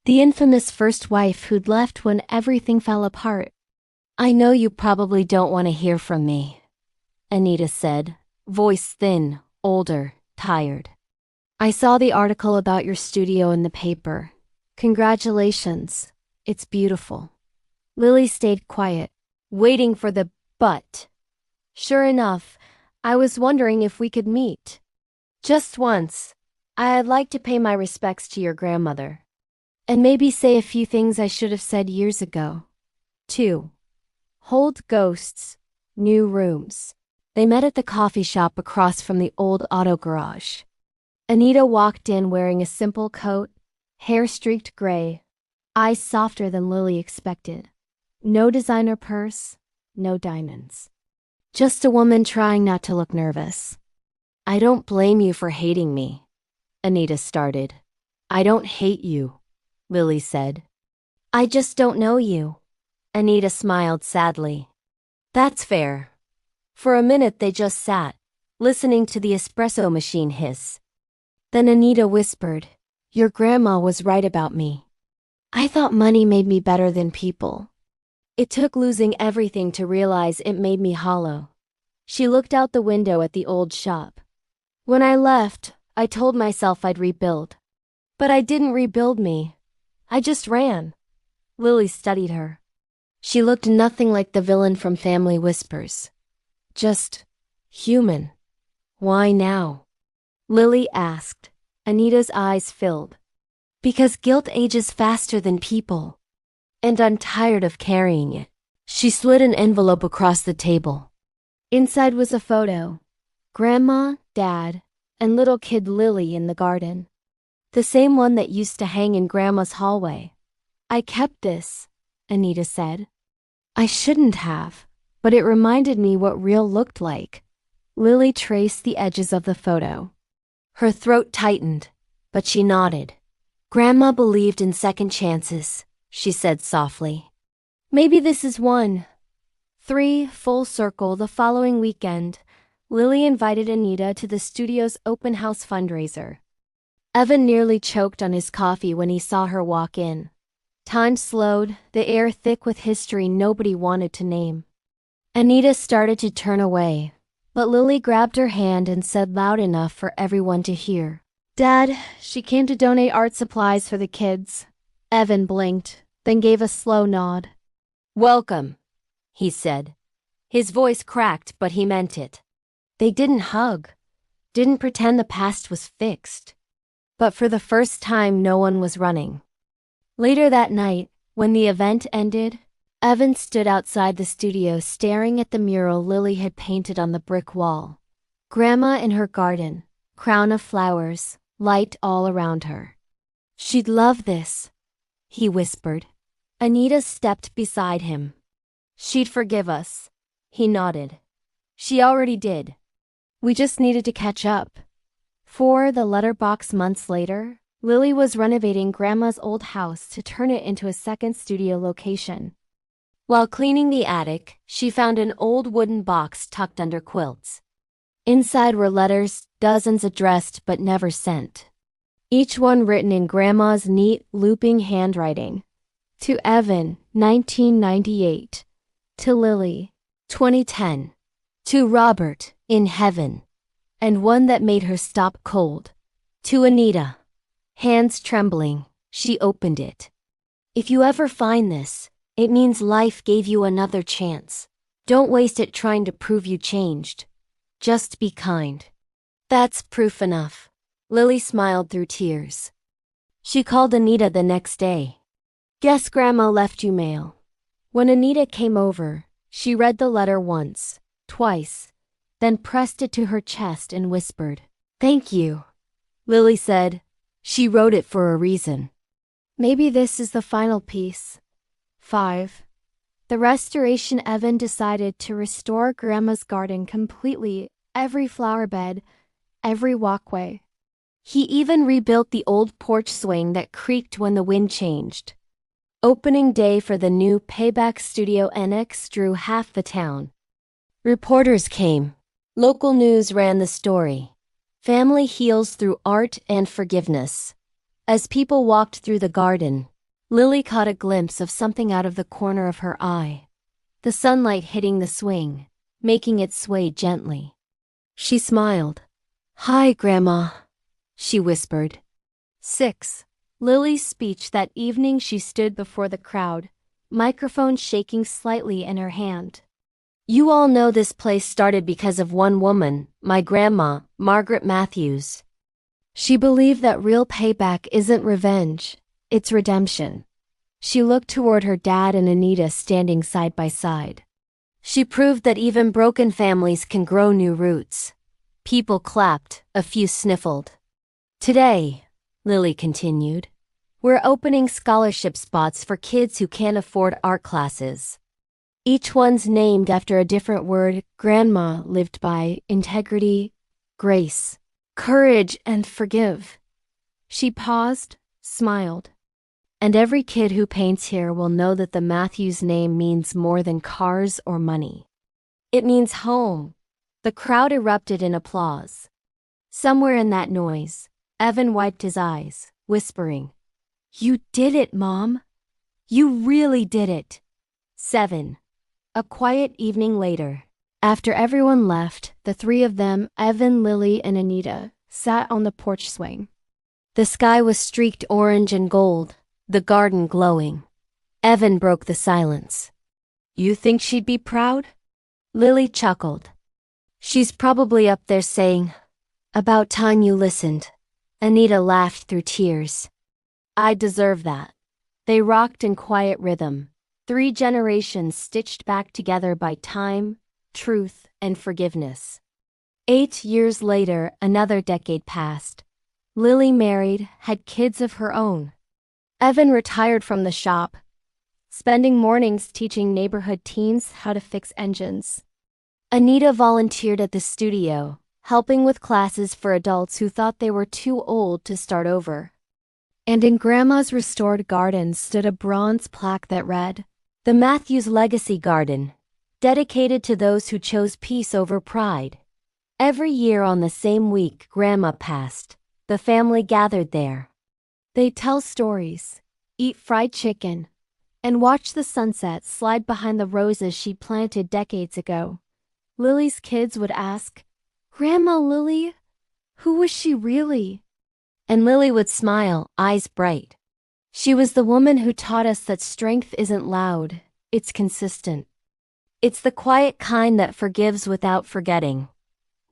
The infamous first wife who'd left when everything fell apart. I know you probably don't want to hear from me, Anita said, voice thin, older, tired. I saw the article about your studio in the paper. Congratulations. It's beautiful. Lily stayed quiet, waiting for the but. Sure enough, I was wondering if we could meet. Just once. I'd like to pay my respects to your grandmother. And maybe say a few things I should have said years ago. 2. Hold ghosts. New rooms. They met at the coffee shop across from the old auto garage. Anita walked in wearing a simple coat, hair streaked gray, eyes softer than Lily expected. No designer purse, no diamonds. Just a woman trying not to look nervous. I don't blame you for hating me, Anita started. I don't hate you, Lily said. I just don't know you. Anita smiled sadly. That's fair. For a minute they just sat, listening to the espresso machine hiss. Then Anita whispered, your grandma was right about me. I thought money made me better than people. It took losing everything to realize it made me hollow. She looked out the window at the old shop. When I left, I told myself I'd rebuild. But I didn't rebuild me. I just ran. Lily studied her. She looked nothing like the villain from Family Whispers. Just human. Why now? Lily asked. Anita's eyes filled. Because guilt ages faster than people. And I'm tired of carrying it. She slid an envelope across the table. Inside was a photo. Grandma, Dad, and little kid Lily in the garden. The same one that used to hang in Grandma's hallway. I kept this, Anita said. I shouldn't have, but it reminded me what real looked like. Lily traced the edges of the photo. Her throat tightened, but she nodded. Grandma believed in second chances, she said softly. Maybe this is one. 3, full circle the following weekend. Lily invited Anita to the studio's open house fundraiser. Evan nearly choked on his coffee when he saw her walk in. Time slowed, the air thick with history nobody wanted to name. Anita started to turn away, but Lily grabbed her hand and said loud enough for everyone to hear. Dad, she came to donate art supplies for the kids. Evan blinked, then gave a slow nod. Welcome, he said. His voice cracked, but he meant it. They didn't hug, didn't pretend the past was fixed. But for the first time, no one was running. Later that night, when the event ended, Evan stood outside the studio staring at the mural Lily had painted on the brick wall. Grandma in her garden, crown of flowers, light all around her. She'd love this, he whispered. Anita stepped beside him. She'd forgive us, he nodded. She already did. We just needed to catch up. 4 the letterbox months later, Lily was renovating Grandma's old house to turn it into a second studio location. While cleaning the attic, she found an old wooden box tucked under quilts. Inside were letters, dozens addressed but never sent. Each one written in Grandma's neat, looping handwriting. To Evan, 1998. To Lily, 2010. To Robert, in heaven. And one that made her stop cold. To Anita. Hands trembling, she opened it. If you ever find this, it means life gave you another chance. Don't waste it trying to prove you changed. Just be kind. That's proof enough. Lily smiled through tears. She called Anita the next day. Guess Grandma left you mail. When Anita came over, she read the letter once, twice, then pressed it to her chest and whispered, "Thank you." Lily said, "She wrote it for a reason." Maybe this is the final piece. 5. The restoration. Evan decided to restore Grandma's garden completely, every flower bed, every walkway. He even rebuilt the old porch swing that creaked when the wind changed. Opening day for the new Payback Studio NX drew half the town. Reporters came. Local news ran the story. Family heals through art and forgiveness. As people walked through the garden, Lily caught a glimpse of something out of the corner of her eye. The sunlight hitting the swing, making it sway gently. She smiled. "Hi, Grandma," she whispered. 6. Lily's speech. That evening she stood before the crowd, microphone shaking slightly in her hand. "You all know this place started because of one woman, my grandma, Margaret Matthews. She believed that real payback isn't revenge, it's redemption." She looked toward her dad and Anita standing side by side. She proved that even broken families can grow new roots. People clapped, a few sniffled. "Today," Lily continued, "we're opening scholarship spots for kids who can't afford art classes. Each one's named after a different word Grandma lived by: integrity, grace, courage, and forgive." She paused, smiled. "And every kid who paints here will know that the Matthews name means more than cars or money. It means home." The crowd erupted in applause. Somewhere in that noise, Evan wiped his eyes, whispering, "You did it, Mom. You really did it." 7. A quiet evening later. After everyone left, the three of them, Evan, Lily, and Anita, sat on the porch swing. The sky was streaked orange and gold, the garden glowing. Evan broke the silence. "You think she'd be proud?" Lily chuckled. "She's probably up there saying, 'About time you listened.'" Anita laughed through tears. "I deserve that." They rocked in quiet rhythm, 3 generations stitched back together by time, truth, and forgiveness. 8 years later, another decade passed. Lily married, had kids of her own. Evan retired from the shop, spending mornings teaching neighborhood teens how to fix engines. Anita volunteered at the studio, helping with classes for adults who thought they were too old to start over. And in Grandma's restored garden stood a bronze plaque that read, "The Matthews Legacy Garden, dedicated to those who chose peace over pride." Every year on the same week Grandma passed, the family gathered there. They'd tell stories, eat fried chicken, and watch the sunset slide behind the roses she planted decades ago. Lily's kids would ask, "Grandma Lily, who was she really?" And Lily would smile, eyes bright. She was the woman who taught us that strength isn't loud, it's consistent. It's the quiet kind that forgives without forgetting.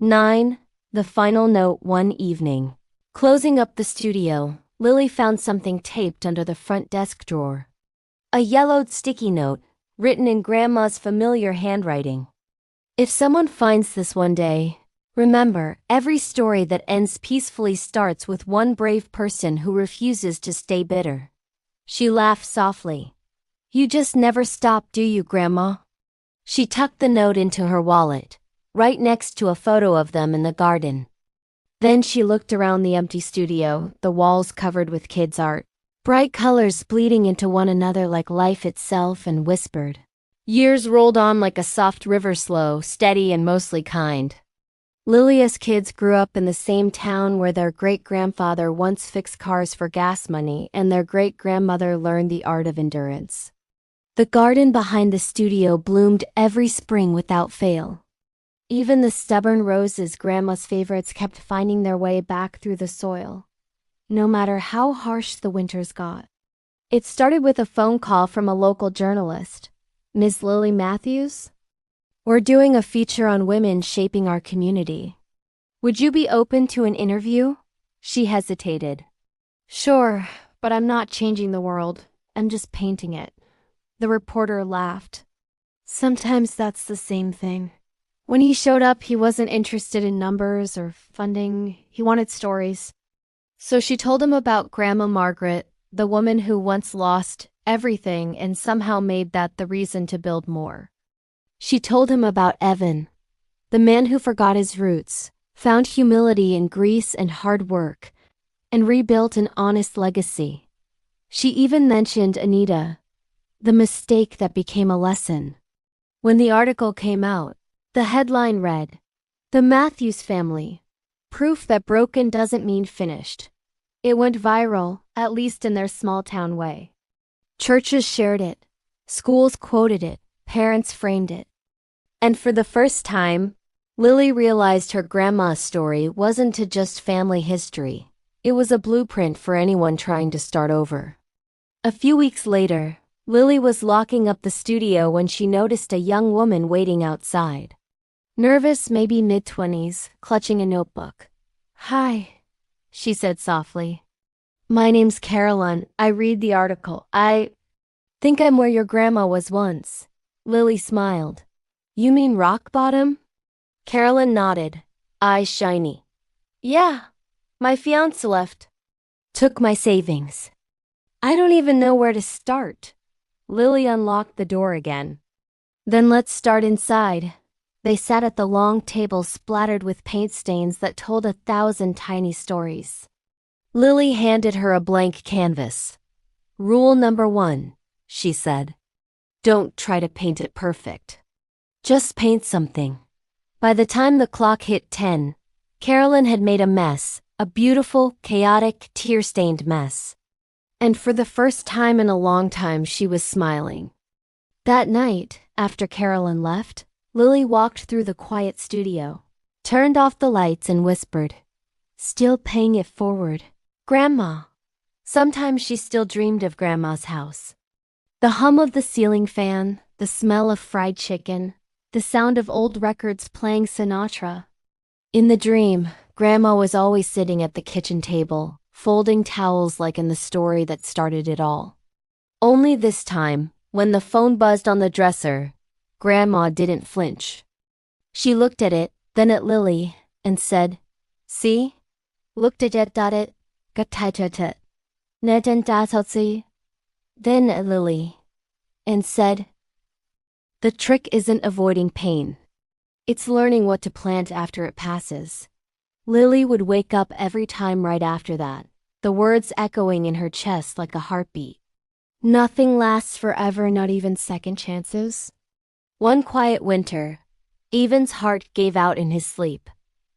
9. The final note. One evening, closing up the studio, Lily found something taped under the front desk drawer. A yellowed sticky note, written in Grandma's familiar handwriting. "If someone finds this one day, remember, every story that ends peacefully starts with one brave person who refuses to stay bitter." She laughed softly. "You just never stop, do you, Grandma?" She tucked the note into her wallet, right next to a photo of them in the garden. Then she looked around the empty studio, the walls covered with kids' art, bright colors bleeding into one another like life itself, and whispered. Years rolled on like a soft river, slow, steady, and mostly kind. Lilia's kids grew up in the same town where their great-grandfather once fixed cars for gas money and their great-grandmother learned the art of endurance. The garden behind the studio bloomed every spring without fail. Even the stubborn roses, Grandma's favorites, kept finding their way back through the soil, no matter how harsh the winters got. It started with a phone call from a local journalist. "Miss Lily Matthews?" We're doing a feature on women shaping our community. Would you be open to an interview? She hesitated. Sure, but I'm not changing the world. I'm just painting it. The reporter laughed. Sometimes that's the same thing. When he showed up, he wasn't interested in numbers or funding. He wanted stories. So she told him about Grandma Margaret, the woman who once lost everything and somehow made that the reason to build more. She told him about Evan, the man who forgot his roots, found humility in Greece and hard work, and rebuilt an honest legacy. She even mentioned Anita, the mistake that became a lesson. When the article came out, the headline read, "The Matthews Family, Proof that Broken Doesn't Mean Finished." It went viral, at least in their small-town way. Churches shared it, schools quoted it, parents framed it. And for the first time, Lily realized her grandma's story wasn't just family history. It was a blueprint for anyone trying to start over. A few weeks later, Lily was locking up the studio when she noticed a young woman waiting outside. Nervous, maybe mid-20s, clutching a notebook. "Hi," she said softly. "My name's Carolyn. I read the article. I think I'm where your grandma was once." Lily smiled. "You mean rock bottom?" Carolyn nodded, eyes shiny. "Yeah, my fiancé left. Took my savings. I don't even know where to start." Lily unlocked the door again. "Then let's start inside." They sat at the long table splattered with paint stains that told 1,000 tiny stories. Lily handed her a blank canvas. "Rule number 1, she said. Don't try to paint it perfect. Just paint something." By the time the clock hit 10, Carolyn had made a mess, a beautiful, chaotic, tear-stained mess. And for the first time in a long time, she was smiling. That night, after Carolyn left, Lily walked through the quiet studio, turned off the lights and whispered, still paying it forward, "Grandma." Sometimes she still dreamed of Grandma's house. The hum of the ceiling fan, the smell of fried chicken, the sound of old records playing Sinatra. In the dream, Grandma was always sitting at the kitchen table, folding towels like in the story that started it all. Only this time, when the phone buzzed on the dresser, Grandma didn't flinch. She looked at it, then at Lily, and said, "See? Looked at it, gataichatet. Neden dasotsi." Then at Lily, and said, "The trick isn't avoiding pain. It's learning what to plant after it passes." Lily would wake up every time right after that, the words echoing in her chest like a heartbeat. Nothing lasts forever, not even second chances. One quiet winter, Evan's heart gave out in his sleep.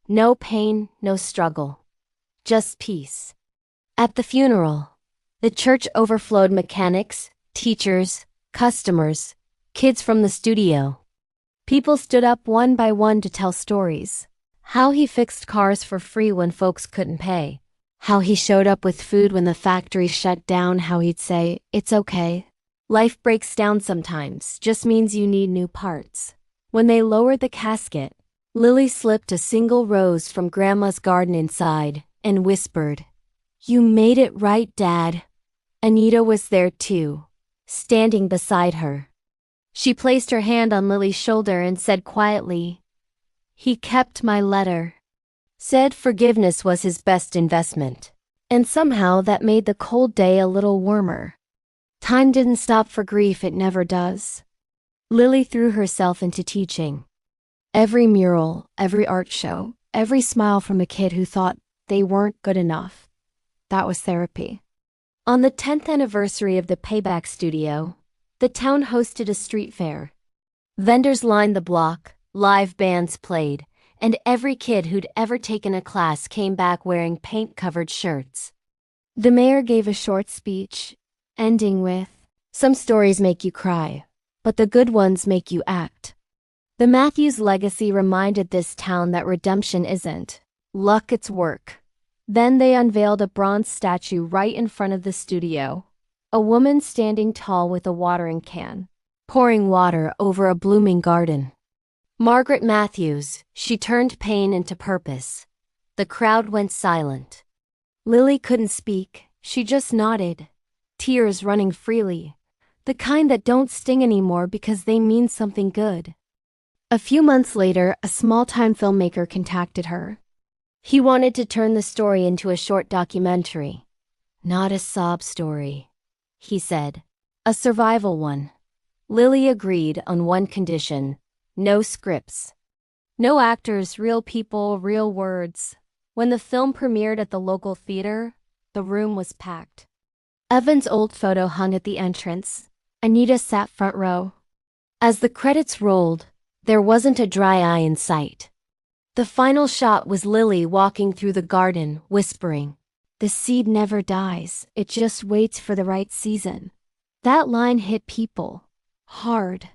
No pain, no struggle. Just peace. At the funeral, the church overflowed mechanics, teachers, customers, kids from the studio. People stood up one by one to tell stories. How he fixed cars for free when folks couldn't pay. How he showed up with food when the factory shut down. How he'd say, "It's okay. Life breaks down sometimes, just means you need new parts." When they lowered the casket, Lily slipped a single rose from Grandma's garden inside and whispered, "You made it right, Dad." Anita was there too, standing beside her. She placed her hand on Lily's shoulder and said quietly, "He kept my letter." Said forgiveness was his best investment. And somehow that made the cold day a little warmer. Time didn't stop for grief, it never does. Lily threw herself into teaching. Every mural, every art show, every smile from a kid who thought they weren't good enough. That was therapy. On the 10th anniversary of the Payback studio, the town hosted a street fair. Vendors lined the block, live bands played, and every kid who'd ever taken a class came back wearing paint-covered shirts. The mayor gave a short speech, ending with, "Some stories make you cry, but the good ones make you act." The Matthews legacy reminded this town that redemption isn't luck, it's work. Then they unveiled a bronze statue right in front of the studio. A woman standing tall with a watering can, pouring water over a blooming garden. Margaret Matthews, she turned pain into purpose. The crowd went silent. Lily couldn't speak, she just nodded, tears running freely, the kind that don't sting anymore because they mean something good. A few months later, a small-time filmmaker contacted her. He wanted to turn the story into a short documentary. Not a sob story, he said. A survival one. Lily agreed on one condition: no scripts. No actors, real people, real words. When the film premiered at the local theater, the room was packed. Evan's old photo hung at the entrance. Anita sat front row. As the credits rolled, there wasn't a dry eye in sight. The final shot was Lily walking through the garden, whispering, "The seed never dies, it just waits for the right season." That line hit people hard.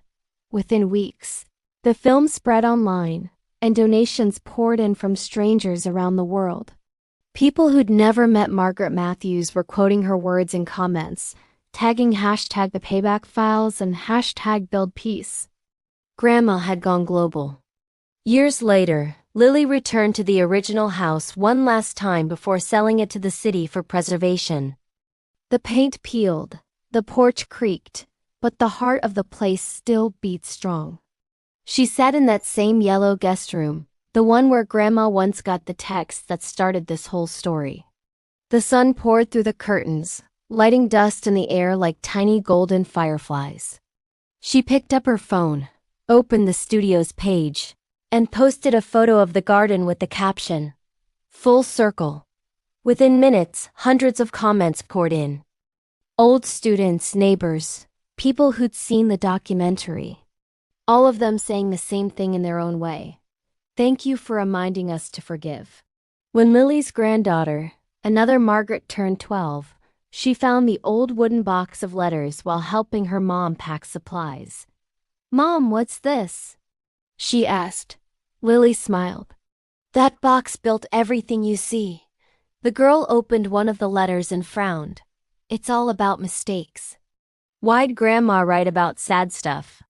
Within weeks, the film spread online, and donations poured in from strangers around the world. People who'd never met Margaret Matthews were quoting her words in comments, tagging hashtag the Payback Files and hashtag build peace. Grandma had gone global. Years later, Lily returned to the original house one last time before selling it to the city for preservation. The paint peeled, the porch creaked, but the heart of the place still beat strong. She sat in that same yellow guest room, the one where Grandma once got the text that started this whole story. The sun poured through the curtains, lighting dust in the air like tiny golden fireflies. She picked up her phone, opened the studio's page, and posted a photo of the garden with the caption, "Full circle." Within minutes, hundreds of comments poured in. Old students, neighbors, people who'd seen the documentary. All of them saying the same thing in their own way. "Thank you for reminding us to forgive." When Lily's granddaughter, another Margaret, turned 12, she found the old wooden box of letters while helping her mom pack supplies. "Mom, what's this?" she asked. Lily smiled. "That box built everything you see." The girl opened one of the letters and frowned. "It's all about mistakes." "Why'd Grandma write about sad stuff?"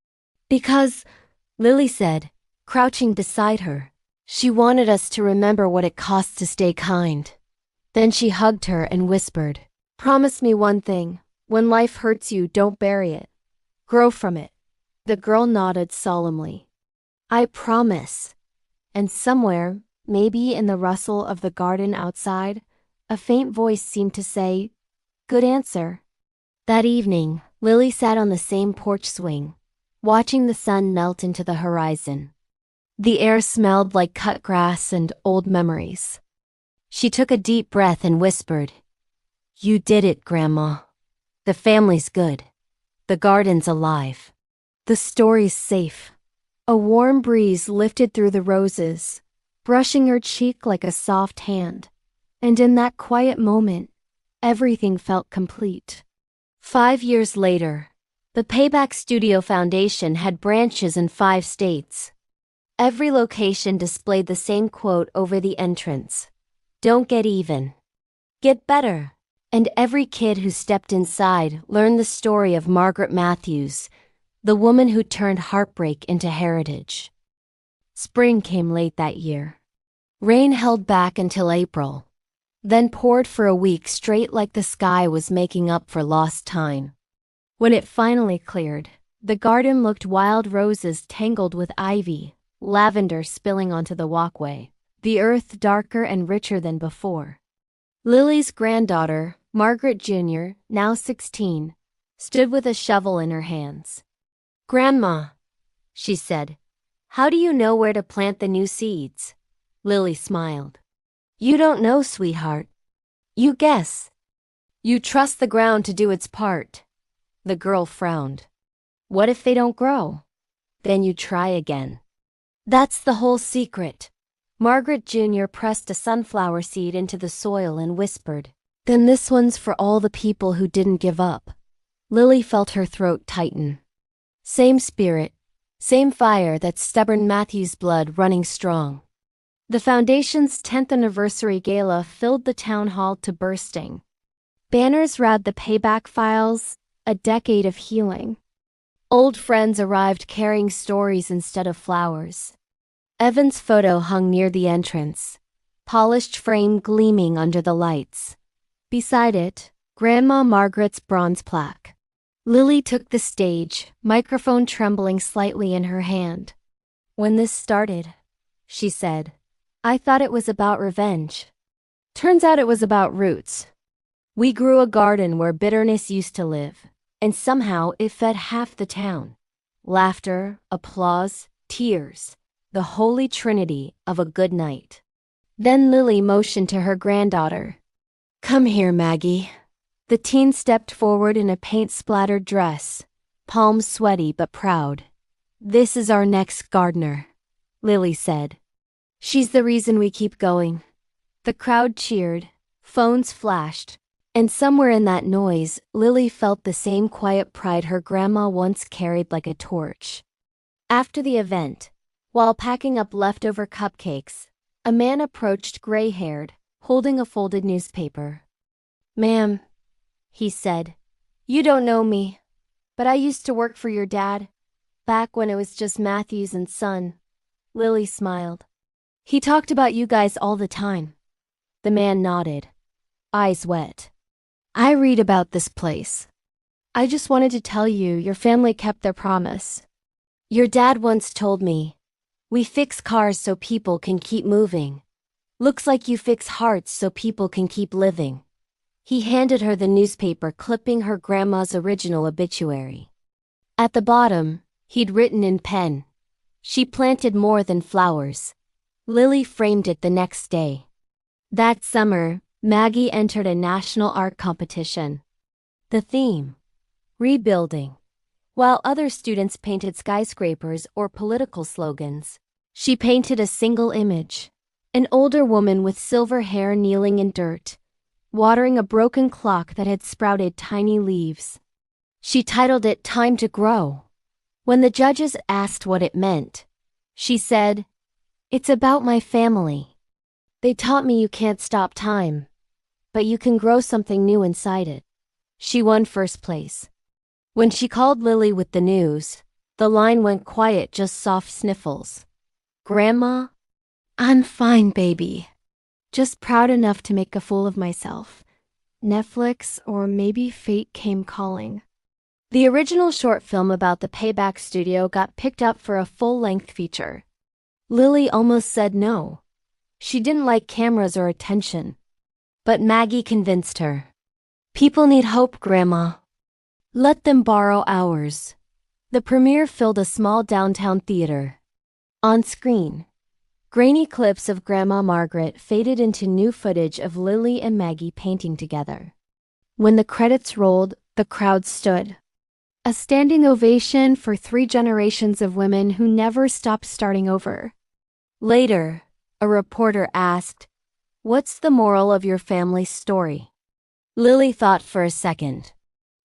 "Because," Lily said, crouching beside her, "she wanted us to remember what it costs to stay kind." Then she hugged her and whispered, "Promise me one thing. When life hurts you, don't bury it. Grow from it." The girl nodded solemnly. "I promise." And somewhere, maybe in the rustle of the garden outside, a faint voice seemed to say, "Good answer." That evening, Lily sat on the same porch swing, watching the sun melt into the horizon. The air smelled like cut grass and old memories. She took a deep breath and whispered, "You did it, Grandma. The family's good. The garden's alive. The story's safe." A warm breeze lifted through the roses, brushing her cheek like a soft hand. And in that quiet moment, everything felt complete. 5 years later, the Payback Studio Foundation had branches in 5 states. Every location displayed the same quote over the entrance: "Don't get even. Get better." And every kid who stepped inside learned the story of Margaret Matthews, the woman who turned heartbreak into heritage. Spring came late that year. Rain held back until April, then poured for a week straight like the sky was making up for lost time. When it finally cleared, the garden looked wild roses tangled with ivy, lavender spilling onto the walkway, the earth darker and richer than before. Lily's granddaughter, Margaret Jr., now 16, stood with a shovel in her hands. "Grandma," she said, "how do you know where to plant the new seeds?" Lily smiled. "You don't know, sweetheart. You guess. You trust the ground to do its part." The girl frowned. "What if they don't grow?" "Then you try again. That's the whole secret." Margaret Jr. pressed a sunflower seed into the soil and whispered, "Then this one's for all the people who didn't give up." Lily felt her throat tighten. Same spirit, same fire, that stubborn Matthews blood running strong. The Foundation's 10th anniversary gala filled the town hall to bursting. Banners read "The Payback Files, a decade of healing." Old friends arrived carrying stories instead of flowers. Evan's photo hung near the entrance, polished frame gleaming under the lights. Beside it, Grandma Margaret's bronze plaque. Lily took the stage, microphone trembling slightly in her hand. "When this started," she said, "I thought it was about revenge. Turns out it was about roots. We grew a garden where bitterness used to live, and somehow it fed half the town. Laughter, applause, tears, the holy trinity of a good night." Then Lily motioned to her granddaughter. "Come here, Maggie." The teen stepped forward in a paint-splattered dress, palms sweaty but proud. "This is our next gardener," Lily said. "She's the reason we keep going." The crowd cheered, phones flashed, and somewhere in that noise, Lily felt the same quiet pride her grandma once carried like a torch. After the event, while packing up leftover cupcakes, a man approached gray-haired, holding a folded newspaper. "Ma'am," he said, "you don't know me, but I used to work for your dad, back when it was just Matthews and Son." Lily smiled. "He talked about you guys all the time." The man nodded, eyes wet. "I read about this place. I just wanted to tell you your family kept their promise. Your dad once told me, 'We fix cars so people can keep moving. Looks like you fix hearts so people can keep living.'" He handed her the newspaper clipping her grandma's original obituary. At the bottom, he'd written in pen, "She planted more than flowers." Lily framed it the next day. That summer, Maggie entered a national art competition. The theme, rebuilding. While other students painted skyscrapers or political slogans, she painted a single image, an older woman with silver hair kneeling in dirt, watering a broken clock that had sprouted tiny leaves. She titled it "Time to Grow." When the judges asked what it meant, she said, "It's about my family. They taught me you can't stop time, but you can grow something new inside it." She won first place. When she called Lily with the news, the line went quiet, just soft sniffles. "Grandma, I'm fine, baby. Just proud enough to make a fool of myself. Netflix or maybe fate came calling." The original short film about the Payback studio got picked up for a full-length feature. Lily almost said no. She didn't like cameras or attention. But Maggie convinced her. "People need hope, Grandma. Let them borrow ours." The premiere filled a small downtown theater. On screen, grainy clips of Grandma Margaret faded into new footage of Lily and Maggie painting together. When the credits rolled, the crowd stood. A standing ovation for 3 generations of women who never stopped starting over. Later, a reporter asked, "What's the moral of your family's story?" Lily thought for a second.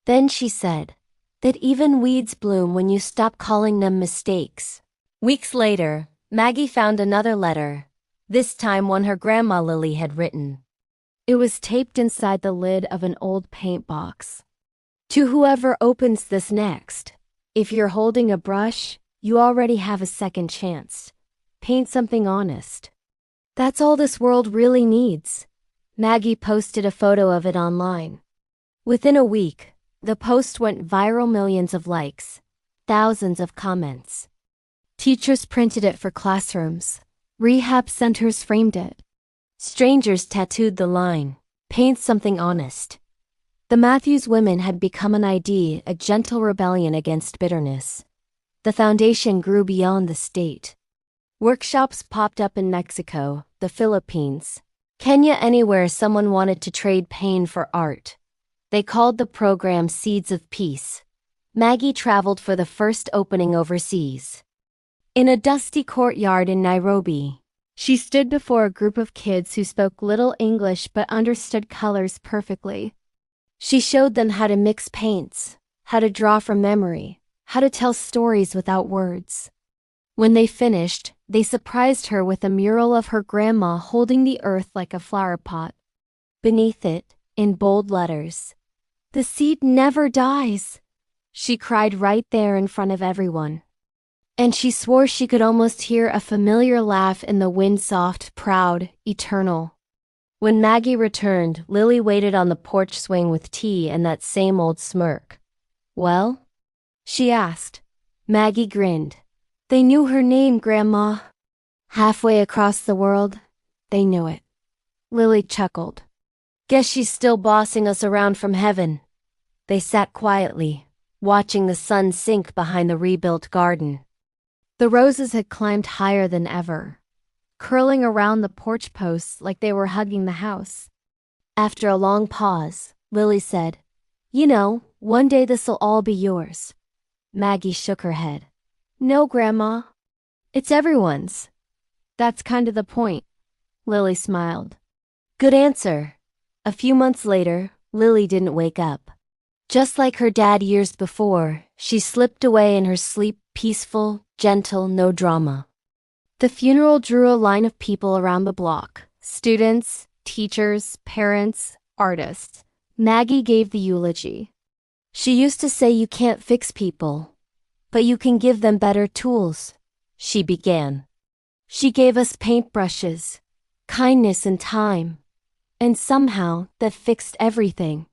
Then she said, "That even weeds bloom when you stop calling them mistakes." Weeks later, Maggie found another letter, this time one her grandma Lily had written. It was taped inside the lid of an old paint box. "To whoever opens this next, if you're holding a brush, you already have a second chance. Paint something honest. That's all this world really needs." Maggie posted a photo of it online. Within a week, the post went viral, millions of likes, thousands of comments. Teachers printed it for classrooms. Rehab centers framed it. Strangers tattooed the line, "Paint something honest." The Matthews women had become an ID, a gentle rebellion against bitterness. The foundation grew beyond the state. Workshops popped up in Mexico, the Philippines, Kenya, anywhere someone wanted to trade pain for art. They called the program Seeds of Peace. Maggie traveled for the first opening overseas. In a dusty courtyard in Nairobi, she stood before a group of kids who spoke little English but understood colors perfectly. She showed them how to mix paints, how to draw from memory, how to tell stories without words. When they finished, they surprised her with a mural of her grandma holding the earth like a flower pot. Beneath it, in bold letters, "The seed never dies." She cried right there in front of everyone. And she swore she could almost hear a familiar laugh in the wind, soft, proud, eternal. When Maggie returned, Lily waited on the porch swing with tea and that same old smirk. "Well?" she asked. Maggie grinned. "They knew her name, Grandma." Halfway across the world, they knew it. Lily chuckled. "Guess she's still bossing us around from heaven." They sat quietly, watching the sun sink behind the rebuilt garden. The roses had climbed higher than ever, curling around the porch posts like they were hugging the house. After a long pause, Lily said, "You know, one day this'll all be yours." Maggie shook her head. "No, Grandma. It's everyone's. That's kind of the point." Lily smiled. "Good answer." A few months later, Lily didn't wake up. Just like her dad years before, she slipped away in her sleep, peaceful, gentle, no drama. The funeral drew a line of people around the block. Students, teachers, parents, artists. Maggie gave the eulogy. She used to say you can't fix people, but you can give them better tools, she began. She gave us paintbrushes, kindness and time, and somehow that fixed everything.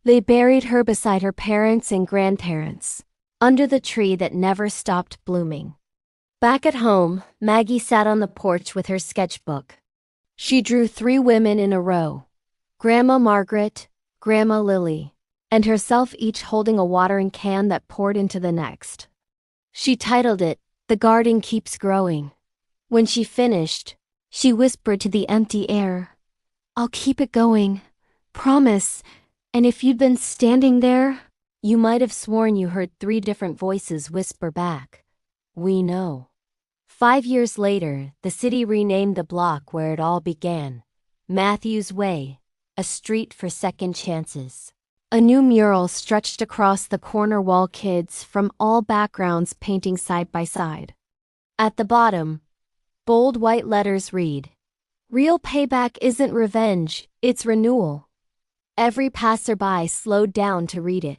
They buried her beside her parents and grandparents, under the tree that never stopped blooming. Back at home, Maggie sat on the porch with her sketchbook. She drew 3 women in a row: Grandma Margaret, Grandma Lily, and herself, each holding a watering can that poured into the next. She titled it, "The Garden Keeps Growing." When she finished, she whispered to the empty air, "I'll keep it going. Promise." And if you'd been standing there, you might have sworn you heard 3 different voices whisper back, "We know." 5 years later, the city renamed the block where it all began, Matthews Way, a street for second chances. A new mural stretched across the corner wall, kids from all backgrounds painting side by side. At the bottom, bold white letters read, "Real payback isn't revenge, it's renewal." Every passerby slowed down to read it.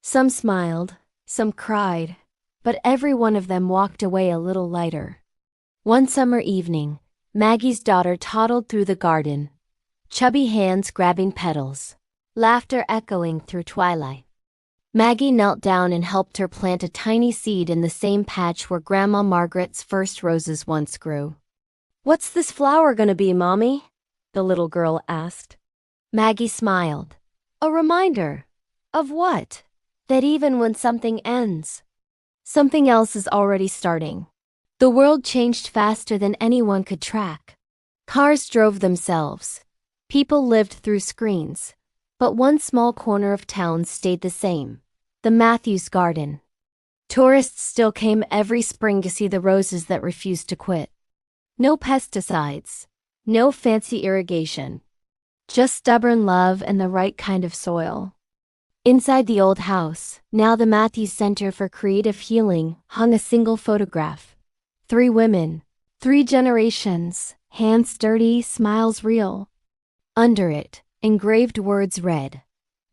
Some smiled, some cried, but every one of them walked away a little lighter. One summer evening, Maggie's daughter toddled through the garden, chubby hands grabbing petals, laughter echoing through twilight. Maggie knelt down and helped her plant a tiny seed in the same patch where Grandma Margaret's first roses once grew. "What's this flower gonna be, Mommy?" the little girl asked. Maggie smiled. "A reminder." Of what? That even when something ends, something else is already starting. The world changed faster than anyone could track. Cars drove themselves. People lived through screens. But one small corner of town stayed the same: the Matthews Garden. Tourists still came every spring to see the roses that refused to quit. No pesticides, no fancy irrigation. Just stubborn love and the right kind of soil. Inside the old house, now the Matthews Center for Creative Healing, hung a single photograph. 3 women, 3 generations, hands dirty, smiles real. Under it, engraved words read,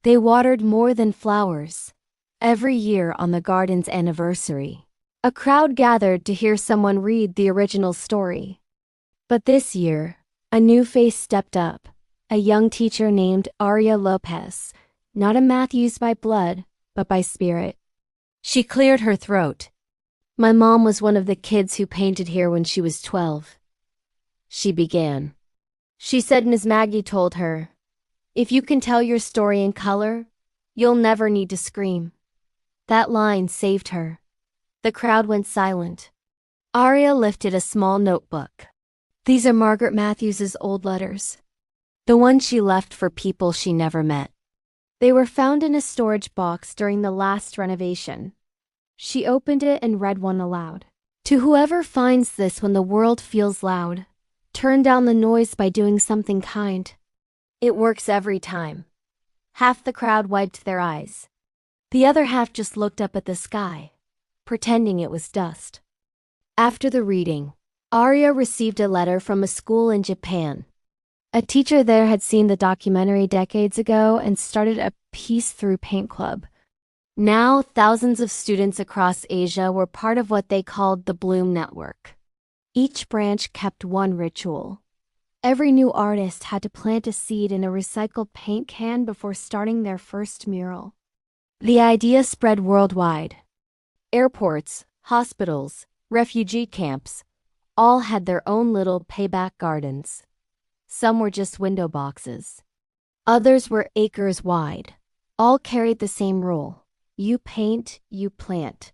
"They watered more than flowers." Every year on the garden's anniversary, a crowd gathered to hear someone read the original story. But this year, a new face stepped up. A young teacher named Aria Lopez, not a Matthews by blood, but by spirit. She cleared her throat. "My mom was one of the kids who painted here when she was 12. She began. She said Ms. Maggie told her, "If you can tell your story in color, you'll never need to scream." That line saved her. The crowd went silent. Aria lifted a small notebook. "These are Margaret Matthews's old letters. The ones she left for people she never met. They were found in a storage box during the last renovation." She opened it and read one aloud. "To whoever finds this when the world feels loud, turn down the noise by doing something kind. It works every time." Half the crowd wiped their eyes. The other half just looked up at the sky, pretending it was dust. After the reading, Aria received a letter from a school in Japan. A teacher there had seen the documentary decades ago and started a Peace Through Paint club. Now, thousands of students across Asia were part of what they called the Bloom Network. Each branch kept one ritual. Every new artist had to plant a seed in a recycled paint can before starting their first mural. The idea spread worldwide. Airports, hospitals, refugee camps, all had their own little payback gardens. Some were just window boxes. Others were acres wide. All carried the same rule. You paint, you plant.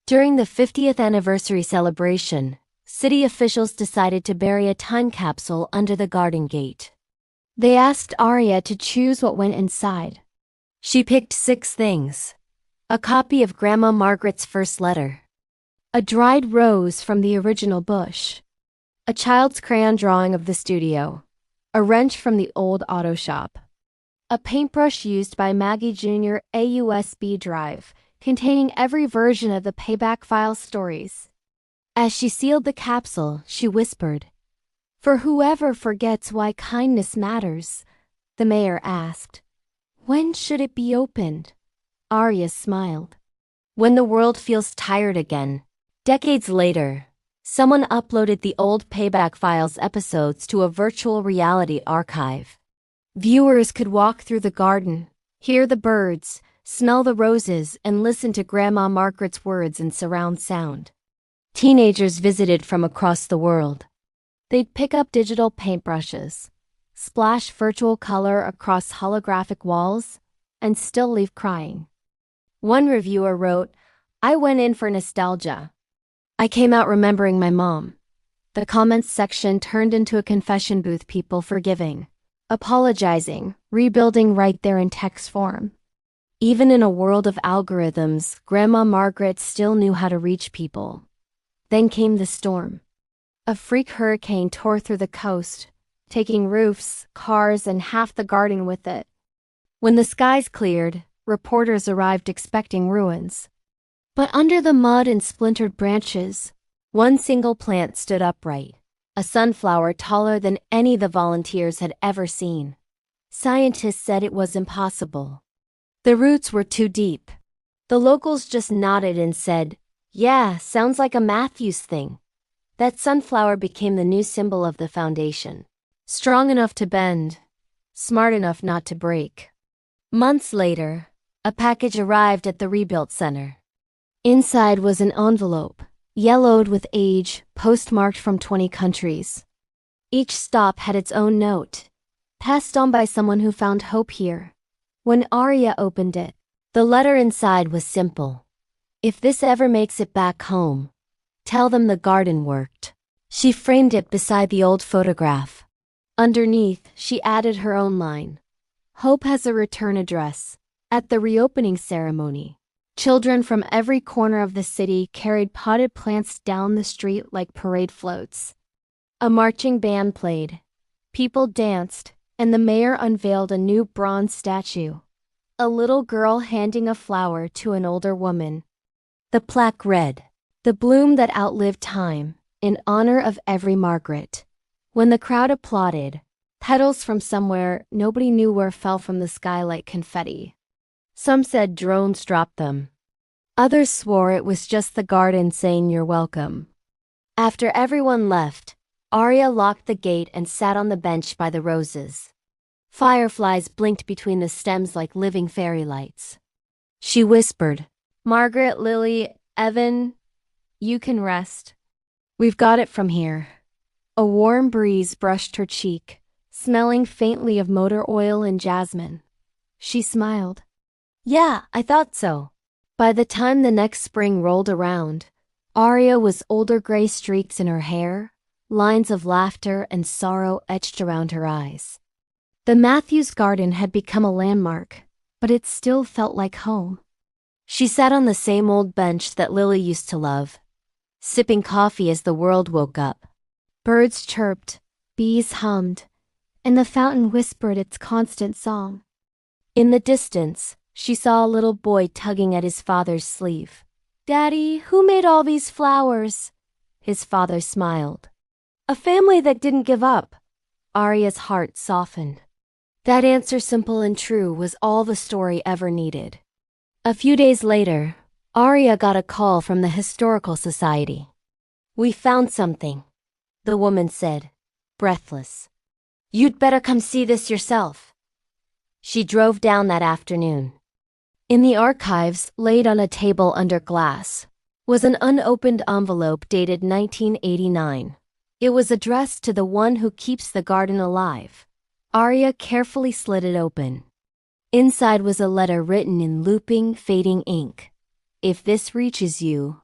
During the 50th anniversary celebration, city officials decided to bury a time capsule under the garden gate. They asked Arya to choose what went inside. She picked 6 things. A copy of Grandma Margaret's first letter. A dried rose from the original bush. A child's crayon drawing of the studio. A wrench from the old auto shop. A paintbrush used by Maggie Jr., a USB drive, containing every version of the Payback Files stories. As she sealed the capsule, she whispered, "For whoever forgets why kindness matters," the mayor asked. "When should it be opened?" Arya smiled. "When the world feels tired again." Decades later, someone uploaded the old Payback Files episodes to a virtual reality archive. Viewers could walk through the garden, hear the birds, smell the roses, and listen to Grandma Margaret's words in surround sound. Teenagers visited from across the world. They'd pick up digital paintbrushes, splash virtual color across holographic walls, and still leave crying. One reviewer wrote, "I went in for nostalgia. I came out remembering my mom." The comments section turned into a confession booth, people forgiving, apologizing, rebuilding right there in text form. Even in a world of algorithms, Grandma Margaret still knew how to reach people. Then came the storm. A freak hurricane tore through the coast, taking roofs, cars, and half the garden with it. When the skies cleared, reporters arrived expecting ruins. But under the mud and splintered branches, one single plant stood upright, a sunflower taller than any the volunteers had ever seen. Scientists said it was impossible. The roots were too deep. The locals just nodded and said, "Yeah, sounds like a Matthews thing." That sunflower became the new symbol of the foundation. Strong enough to bend, smart enough not to break. Months later, a package arrived at the rebuilt center. Inside was an envelope, yellowed with age, postmarked from 20 countries. Each stop had its own note, passed on by someone who found hope here. When Arya opened it, the letter inside was simple. "If this ever makes it back home, tell them the garden worked." She framed it beside the old photograph. Underneath, she added her own line. "Hope has a return address. At the reopening ceremony, children from every corner of the city carried potted plants down the street like parade floats. A marching band played. People danced, and the mayor unveiled a new bronze statue. A little girl handing a flower to an older woman. The plaque read, "The bloom that outlived time, in honor of every Margaret." When the crowd applauded, petals from somewhere nobody knew where fell from the sky like confetti. Some said drones dropped them. Others swore it was just the garden saying you're welcome. After everyone left, Arya locked the gate and sat on the bench by the roses. Fireflies blinked between the stems like living fairy lights. She whispered, "Margaret, Lily, Evan, you can rest. We've got it from here." A warm breeze brushed her cheek, smelling faintly of motor oil and jasmine. She smiled. "Yeah, I thought so." By the time the next spring rolled around, Arya was older gray streaks in her hair, lines of laughter and sorrow etched around her eyes. The Matthews Garden had become a landmark, but it still felt like home. She sat on the same old bench that Lily used to love, sipping coffee as the world woke up. Birds chirped, bees hummed, and the fountain whispered its constant song. In the distance, she saw a little boy tugging at his father's sleeve. "Daddy, who made all these flowers?" His father smiled. "A family that didn't give up." Arya's heart softened. That answer, simple and true, was all the story ever needed. A few days later, Arya got a call from the Historical Society. "We found something," the woman said, breathless. "You'd better come see this yourself." She drove down that afternoon. In the archives, laid on a table under glass, was an unopened envelope dated 1989. It was addressed to the one who keeps the garden alive. Arya carefully slid it open. Inside was a letter written in looping, fading ink. "If this reaches you,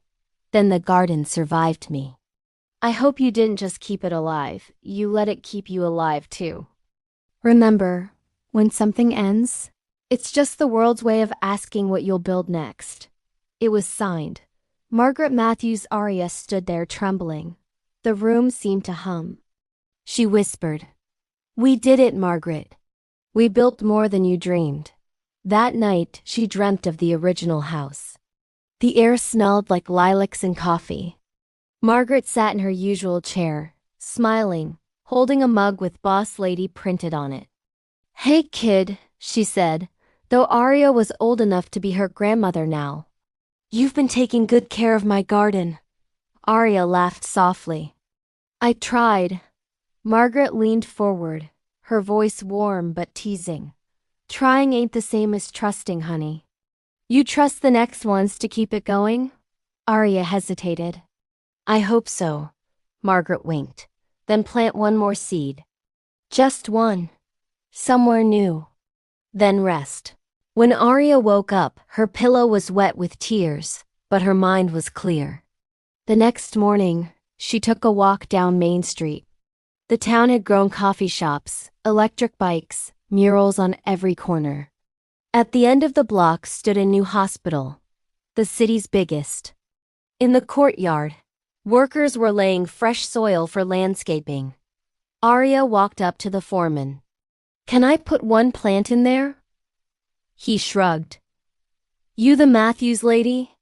then the garden survived me. I hope you didn't just keep it alive, you let it keep you alive too. Remember, when something ends, it's just the world's way of asking what you'll build next." It was signed. Margaret Matthews. Arya stood there trembling. The room seemed to hum. She whispered, "We did it, Margaret. We built more than you dreamed." That night, she dreamt of the original house. The air smelled like lilacs and coffee. Margaret sat in her usual chair, smiling, holding a mug with Boss Lady printed on it. "Hey, kid," she said, though Arya was old enough to be her grandmother now. "You've been taking good care of my garden." Arya laughed softly. "I tried." Margaret leaned forward, her voice warm but teasing. "Trying ain't the same as trusting, honey." "You trust the next ones to keep it going?" Arya hesitated. "I hope so." Margaret winked. "Then plant one more seed." "Just one. Somewhere new. Then rest." When Arya woke up, her pillow was wet with tears, but her mind was clear. The next morning, she took a walk down Main Street. The town had grown coffee shops, electric bikes, murals on every corner. At the end of the block stood a new hospital, the city's biggest. In the courtyard, workers were laying fresh soil for landscaping. Arya walked up to the foreman. "Can I put one plant in there?" He shrugged. "You the Matthews lady?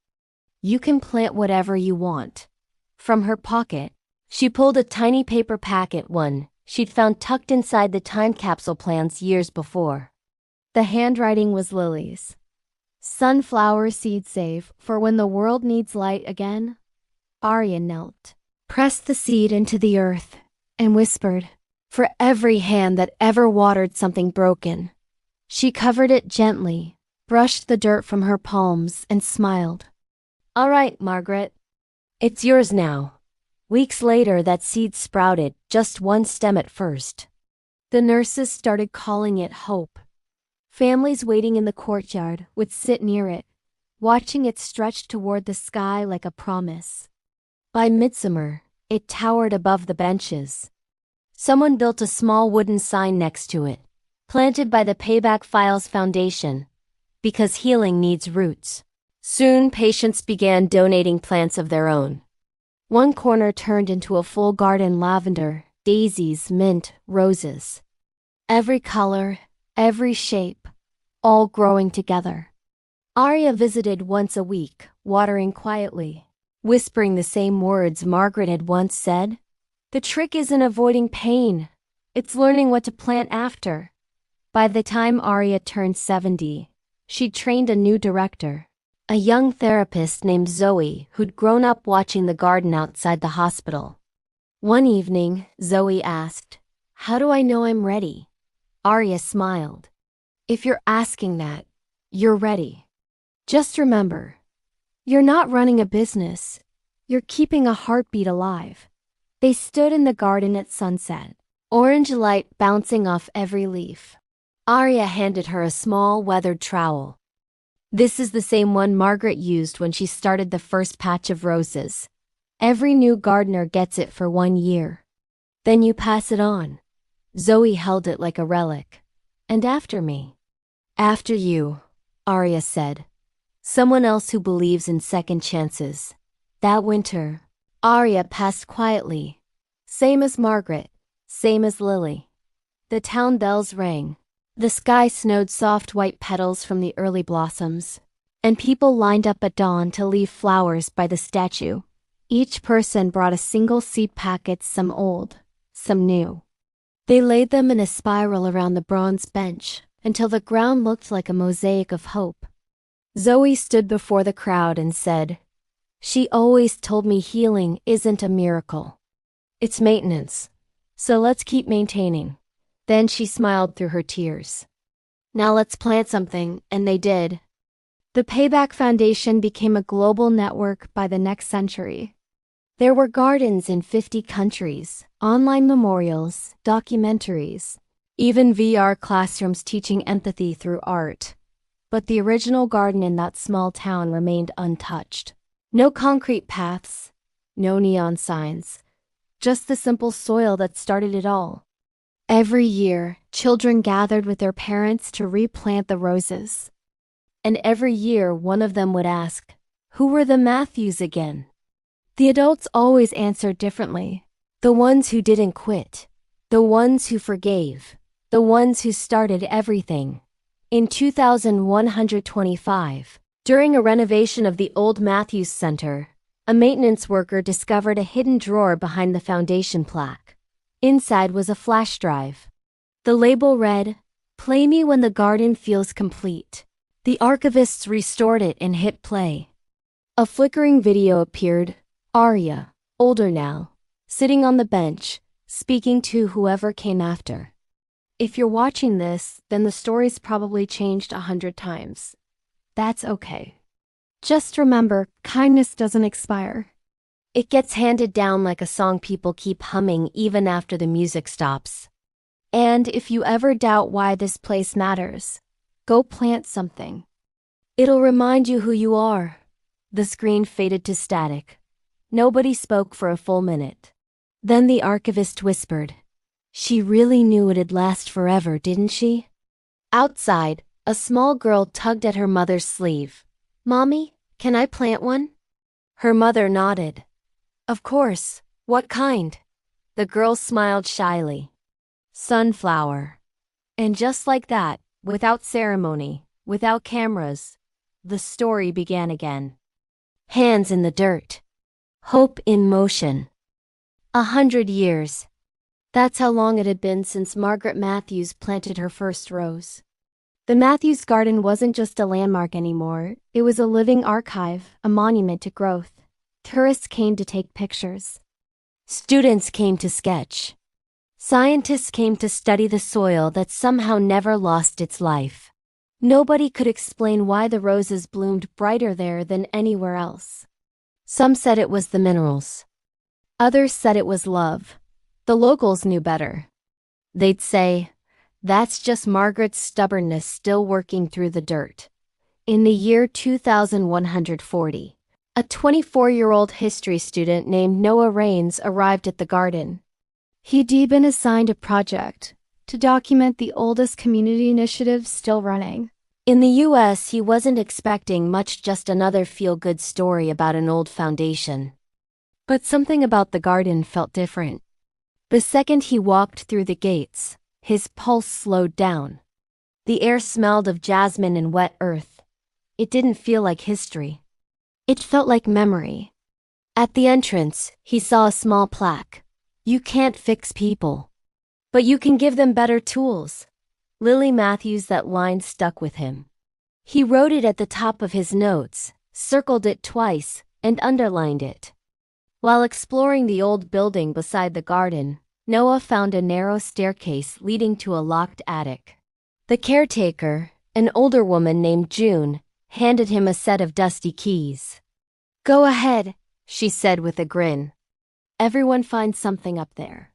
You can plant whatever you want." From her pocket, she pulled a tiny paper packet, one she'd found tucked inside the time capsule plans years before. The handwriting was Lily's. "Sunflower seed save for when the world needs light again." Arya knelt, pressed the seed into the earth, and whispered, "For every hand that ever watered something broken." She covered it gently, brushed the dirt from her palms, and smiled. "All right, Margaret. It's yours now." Weeks later, that seed sprouted, just one stem at first. The nurses started calling it hope. Families waiting in the courtyard would sit near it, watching it stretch toward the sky like a promise. By midsummer, it towered above the benches. Someone built a small wooden sign next to it, planted by the Payback Files Foundation, because healing needs roots. Soon, patients began donating plants of their own. One corner turned into a full garden: lavender, daisies, mint, roses. Every color, every shape, all growing together. Arya visited once a week, watering quietly, whispering the same words Margaret had once said. "The trick isn't avoiding pain, it's learning what to plant after." By the time Arya turned 70, she'd trained a new director, a young therapist named Zoe who'd grown up watching the garden outside the hospital. One evening, Zoe asked, "How do I know I'm ready?" Arya smiled. "If you're asking that, you're ready. Just remember, you're not running a business, you're keeping a heartbeat alive." They stood in the garden at sunset, orange light bouncing off every leaf. Arya handed her a small, weathered trowel. "This is the same one Margaret used when she started the first patch of roses. Every new gardener gets it for 1 year. Then you pass it on." Zoe held it like a relic. "And after me?" "After you," Arya said. "Someone else who believes in second chances." That winter, Arya passed quietly. Same as Margaret, same as Lily. The town bells rang. The sky snowed soft white petals from the early blossoms, and people lined up at dawn to leave flowers by the statue. Each person brought a single seed packet, some old, some new. They laid them in a spiral around the bronze bench until the ground looked like a mosaic of hope. Zoe stood before the crowd and said, "She always told me healing isn't a miracle. It's maintenance. So let's keep maintaining." Then she smiled through her tears. "Now let's plant something," and they did. The Payback Foundation became a global network by the next century. There were gardens in 50 countries, online memorials, documentaries, even VR classrooms teaching empathy through art. But the original garden in that small town remained untouched. No concrete paths, no neon signs, just the simple soil that started it all. Every year, children gathered with their parents to replant the roses. And every year, one of them would ask, "Who were the Matthews again?" The adults always answered differently. The ones who didn't quit. The ones who forgave. The ones who started everything. In 2125, during a renovation of the old Matthews Center, a maintenance worker discovered a hidden drawer behind the foundation plaque. Inside was a flash drive. The label read, "Play me when the garden feels complete." The archivists restored it and hit play. A flickering video appeared, Arya, older now, sitting on the bench, speaking to whoever came after. If you're watching this, then the story's probably changed 100 times. That's okay. Just remember, kindness doesn't expire. It gets handed down like a song people keep humming even after the music stops. And if you ever doubt why this place matters, go plant something. It'll remind you who you are. The screen faded to static. Nobody spoke for a full minute. Then the archivist whispered, "She really knew it'd last forever, didn't she?" Outside, a small girl tugged at her mother's sleeve. "Mommy, can I plant one?" Her mother nodded. "Of course. What kind?" The girl smiled shyly. "Sunflower." And just like that, without ceremony, without cameras, the story began again. Hands in the dirt. Hope in motion. 100 years. That's how long it had been since Margaret Matthews planted her first rose. The Matthews Garden wasn't just a landmark anymore, it was a living archive, a monument to growth. Tourists came to take pictures. Students came to sketch. Scientists came to study the soil that somehow never lost its life. Nobody could explain why the roses bloomed brighter there than anywhere else. Some said it was the minerals. Others said it was love. The locals knew better. They'd say, "That's just Margaret's stubbornness still working through the dirt." In the year 2140, a 24-year-old history student named Noah Raines arrived at the garden. He'd been assigned a project to document the oldest community initiative still running. In the US, he wasn't expecting much, just another feel-good story about an old foundation. But something about the garden felt different. The second he walked through the gates, his pulse slowed down. The air smelled of jasmine and wet earth. It didn't feel like history. It felt like memory. At the entrance, he saw a small plaque. "You can't fix people, but you can give them better tools." Lily Matthews, that line stuck with him. He wrote it at the top of his notes, circled it twice, and underlined it. While exploring the old building beside the garden, Noah found a narrow staircase leading to a locked attic. The caretaker, an older woman named June, handed him a set of dusty keys. "Go ahead," she said with a grin. "Everyone finds something up there."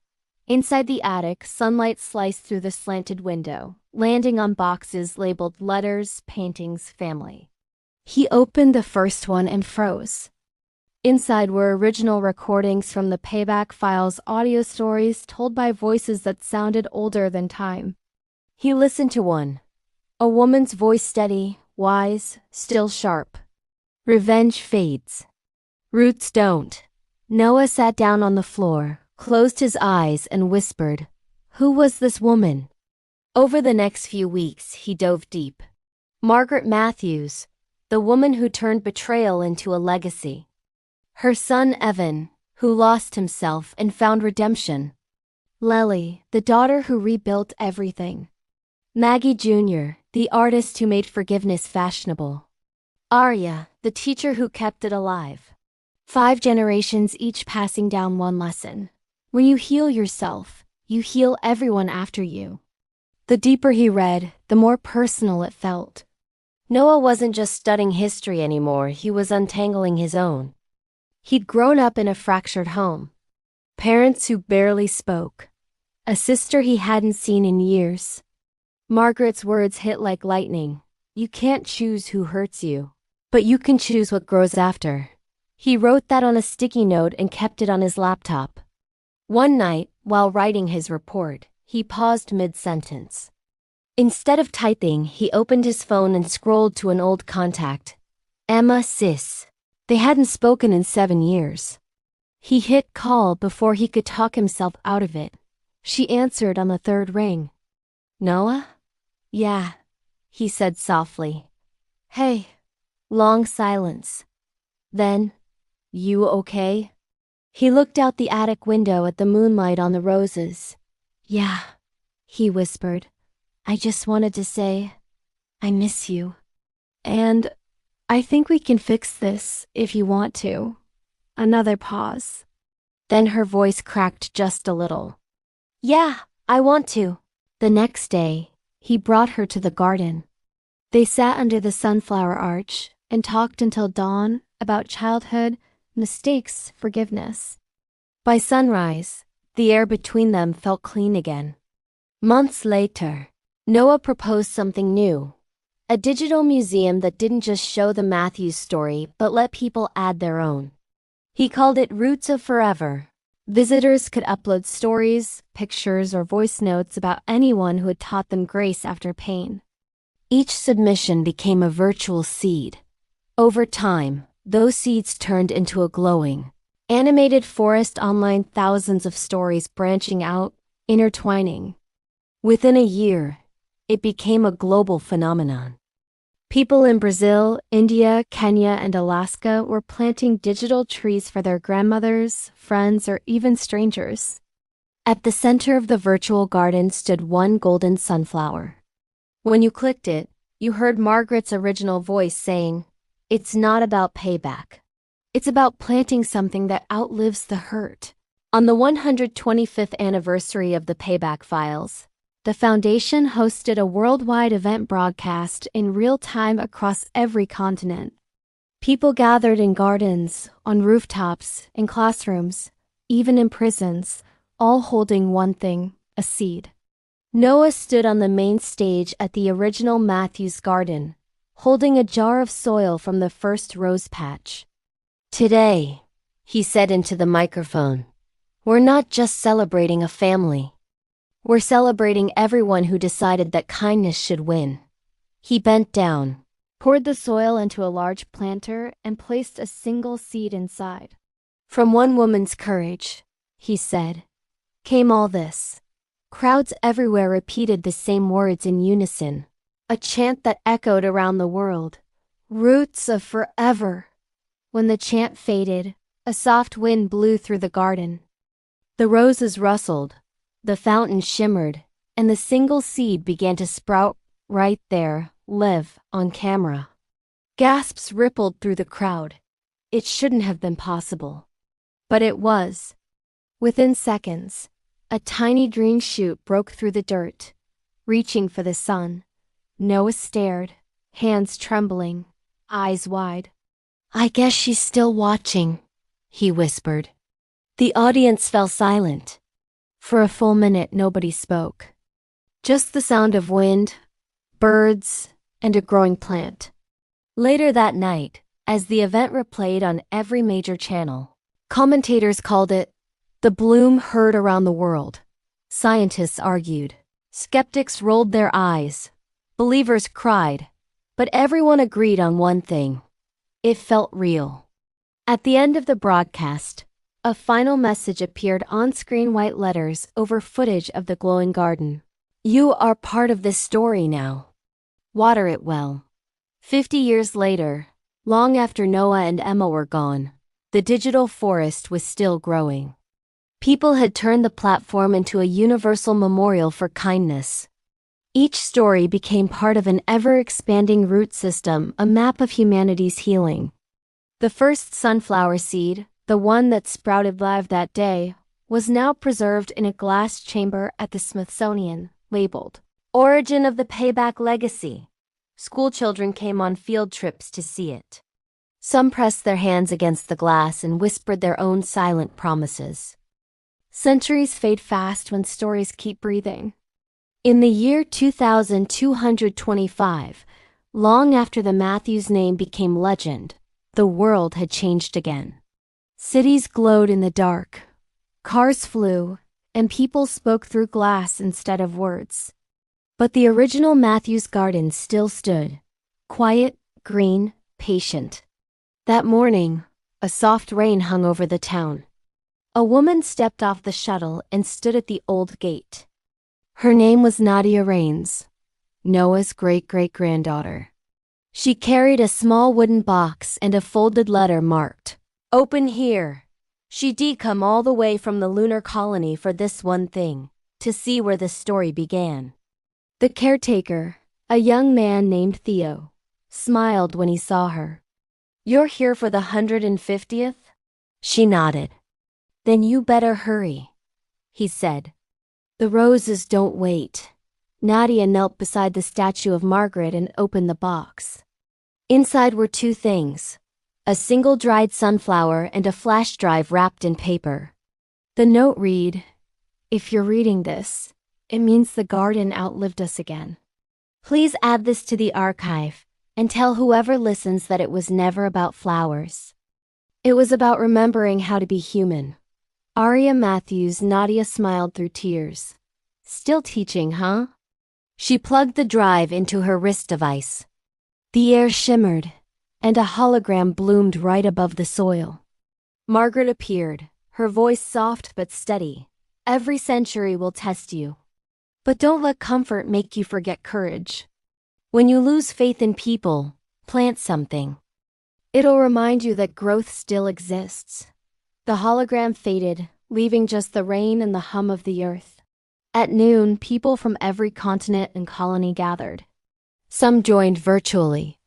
Inside the attic, sunlight sliced through the slanted window, landing on boxes labeled letters, paintings, family. He opened the first one and froze. Inside were original recordings from the Payback Files, audio stories told by voices that sounded older than time. He listened to one. A woman's voice, steady, wise, still sharp. "Revenge fades. Roots don't." Noah sat down on the floor, closed his eyes, and whispered, "Who was this woman?" Over the next few weeks, he dove deep. Margaret Matthews, the woman who turned betrayal into a legacy. Her son Evan, who lost himself and found redemption. Lely, the daughter who rebuilt everything. Maggie Jr., the artist who made forgiveness fashionable. Arya, the teacher who kept it alive. 5 generations each passing down one lesson. When you heal yourself, you heal everyone after you. The deeper he read, the more personal it felt. Noah wasn't just studying history anymore, he was untangling his own. He'd grown up in a fractured home. Parents who barely spoke. A sister he hadn't seen in years. Margaret's words hit like lightning. You can't choose who hurts you, but you can choose what grows after. He wrote that on a sticky note and kept it on his laptop. One night, while writing his report, he paused mid-sentence. Instead of typing, he opened his phone and scrolled to an old contact. Emma Sis. They hadn't spoken in 7 years. He hit call before he could talk himself out of it. She answered on the 3rd ring. Noah? Yeah, he said softly. Hey. Long silence. Then, you okay? He looked out the attic window at the moonlight on the roses. Yeah, he whispered. I just wanted to say, I miss you. And I think we can fix this if you want to. Another pause. Then her voice cracked just a little. Yeah, I want to. The next day, he brought her to the garden. They sat under the sunflower arch and talked until dawn about childhood, mistakes, forgiveness. By sunrise, the air between them felt clean again. Months later, Noah proposed something new. A digital museum that didn't just show the Matthews story but let people add their own. He called it Roots of Forever. Visitors could upload stories, pictures, or voice notes about anyone who had taught them grace after pain. Each submission became a virtual seed. Over time, those seeds turned into a glowing, animated forest online, thousands of stories branching out, intertwining. Within a year, it became a global phenomenon. People in Brazil, India, Kenya, and Alaska were planting digital trees for their grandmothers, friends, or even strangers. At the center of the virtual garden stood one golden sunflower. When you clicked it, you heard Margaret's original voice saying, "It's not about payback. It's about planting something that outlives the hurt." On the 125th anniversary of the Payback Files, the Foundation hosted a worldwide event broadcast in real time across every continent. People gathered in gardens, on rooftops, in classrooms, even in prisons, all holding one thing, a seed. Noah stood on the main stage at the original Matthews Garden, holding a jar of soil from the first rose patch. Today, he said into the microphone, we're not just celebrating a family. We're celebrating everyone who decided that kindness should win. He bent down, poured the soil into a large planter, and placed a single seed inside. From one woman's courage, he said, came all this. Crowds everywhere repeated the same words in unison, a chant that echoed around the world. Roots of forever. When the chant faded, a soft wind blew through the garden. The roses rustled, the fountain shimmered, and the single seed began to sprout right there, live, on camera. Gasps rippled through the crowd. It shouldn't have been possible. But it was. Within seconds, a tiny green shoot broke through the dirt, reaching for the sun. Noah stared, hands trembling, eyes wide. I guess she's still watching, he whispered. The audience fell silent. For a full minute, nobody spoke. Just the sound of wind, birds, and a growing plant. Later that night, as the event replayed on every major channel, commentators called it the bloom heard around the world. Scientists argued. Skeptics rolled their eyes. Believers cried. But everyone agreed on one thing. It felt real. At the end of the broadcast, a final message appeared on screen, white letters over footage of the glowing garden. You are part of this story now. Water it well. 50 years later, long after Noah and Emma were gone, the digital forest was still growing. People had turned the platform into a universal memorial for kindness. Each story became part of an ever-expanding root system, a map of humanity's healing. The first sunflower seed, the one that sprouted live that day, was now preserved in a glass chamber at the Smithsonian, labeled Origin of the Payback Legacy. Schoolchildren came on field trips to see it. Some pressed their hands against the glass and whispered their own silent promises. Centuries fade fast when stories keep breathing. In the year 2225, long after the Matthews name became legend, the world had changed again. Cities glowed in the dark, cars flew, and people spoke through glass instead of words. But the original Matthews garden still stood, quiet, green, patient. That morning, a soft rain hung over the town. A woman stepped off the shuttle and stood at the old gate. Her name was Nadia Raines, Noah's great-great-granddaughter. She carried a small wooden box and a folded letter marked, "Open here." She'd come all the way from the lunar colony for this one thing, to see where the story began. The caretaker, a young man named Theo, smiled when he saw her. "You're here for the 150th?" She nodded. "Then you better hurry," he said. "The roses don't wait." Nadia knelt beside the statue of Margaret and opened the box. Inside were two things: a single dried sunflower and a flash drive wrapped in paper. The note read, "If you're reading this, it means the garden outlived us again. Please add this to the archive and tell whoever listens that it was never about flowers. It was about remembering how to be human." Aria Matthews. Nadia smiled through tears. "Still teaching, huh?" She plugged the drive into her wrist device. The air shimmered, and a hologram bloomed right above the soil. Margaret appeared, her voice soft but steady. "Every century will test you. But don't let comfort make you forget courage. When you lose faith in people, plant something. It'll remind you that growth still exists." The hologram faded, leaving just the rain and the hum of the earth. At noon, people from every continent and colony gathered. Some joined virtually.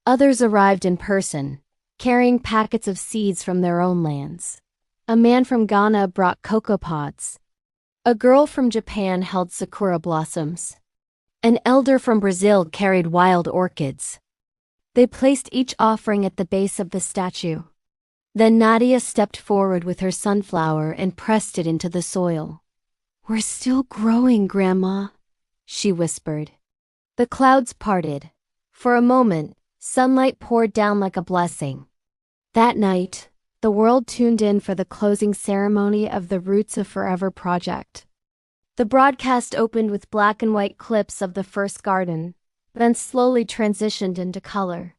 Others arrived in person, carrying packets of seeds from their own lands. A man from Ghana brought cocoa pods. A girl from Japan held sakura blossoms. An elder from Brazil carried wild orchids. They placed each offering at the base of the statue. Then Nadia stepped forward with her sunflower and pressed it into the soil. "We're still growing, Grandma," she whispered. The clouds parted. For a moment, sunlight poured down like a blessing. That night, the world tuned in for the closing ceremony of the Roots of Forever project. The broadcast opened with black and white clips of the first garden, then slowly transitioned into color,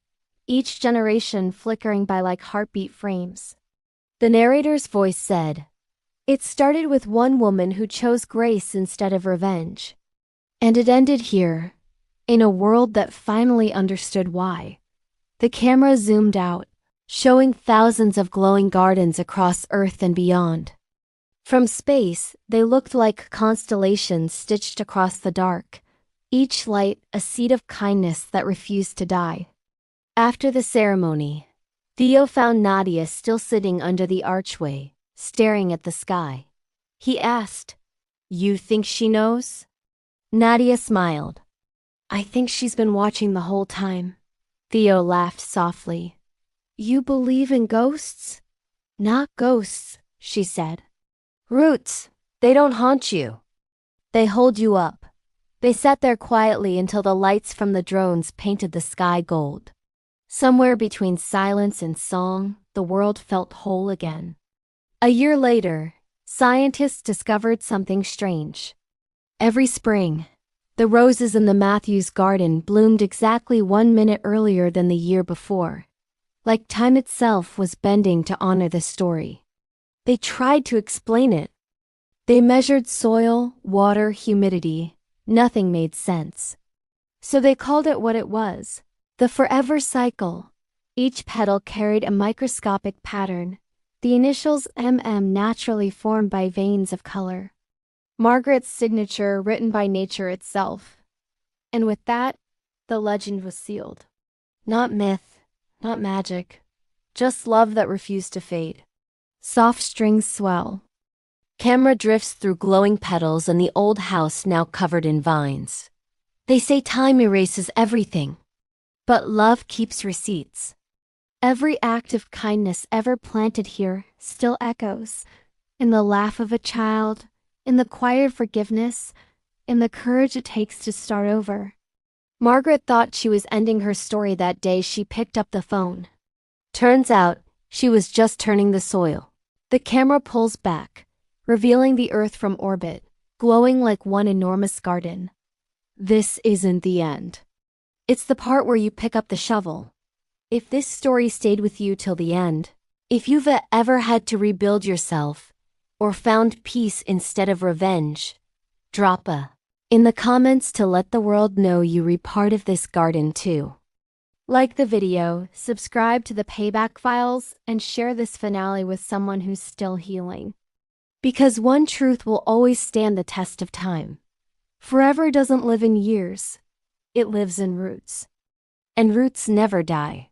each generation flickering by like heartbeat frames. The narrator's voice said, "It started with one woman who chose grace instead of revenge. And it ended here, in a world that finally understood why." The camera zoomed out, showing thousands of glowing gardens across Earth and beyond. From space, they looked like constellations stitched across the dark, each light a seed of kindness that refused to die. After the ceremony, Theo found Nadia still sitting under the archway, staring at the sky. He asked, "You think she knows?" Nadia smiled. "I think she's been watching the whole time." Theo laughed softly. "You believe in ghosts?" "Not ghosts," she said. "Roots. They don't haunt you. They hold you up." They sat there quietly until the lights from the drones painted the sky gold. Somewhere between silence and song, the world felt whole again. A year later, scientists discovered something strange. Every spring, the roses in the Matthews garden bloomed exactly 1 minute earlier than the year before, like time itself was bending to honor the story. They tried to explain it. They measured soil, water, humidity. Nothing made sense. So they called it what it was, the forever cycle. Each petal carried a microscopic pattern, the initials MM naturally formed by veins of color. Margaret's signature written by nature itself. And with that, the legend was sealed. Not myth, not magic, just love that refused to fade. Soft strings swell. Camera drifts through glowing petals and the old house now covered in vines. They say time erases everything, but love keeps receipts. Every act of kindness ever planted here still echoes, in the laugh of a child, in the quiet forgiveness, in the courage it takes to start over. Margaret thought she was ending her story that day she picked up the phone. Turns out, she was just turning the soil. The camera pulls back, revealing the Earth from orbit, glowing like one enormous garden. This isn't the end. It's the part where you pick up the shovel. If this story stayed with you till the end, if you've ever had to rebuild yourself, or found peace instead of revenge, drop a in the comments to let the world know you were part of this garden too. Like the video, subscribe to the Payback Files, and share this finale with someone who's still healing. Because one truth will always stand the test of time. Forever doesn't live in years. It lives in roots. And roots never die.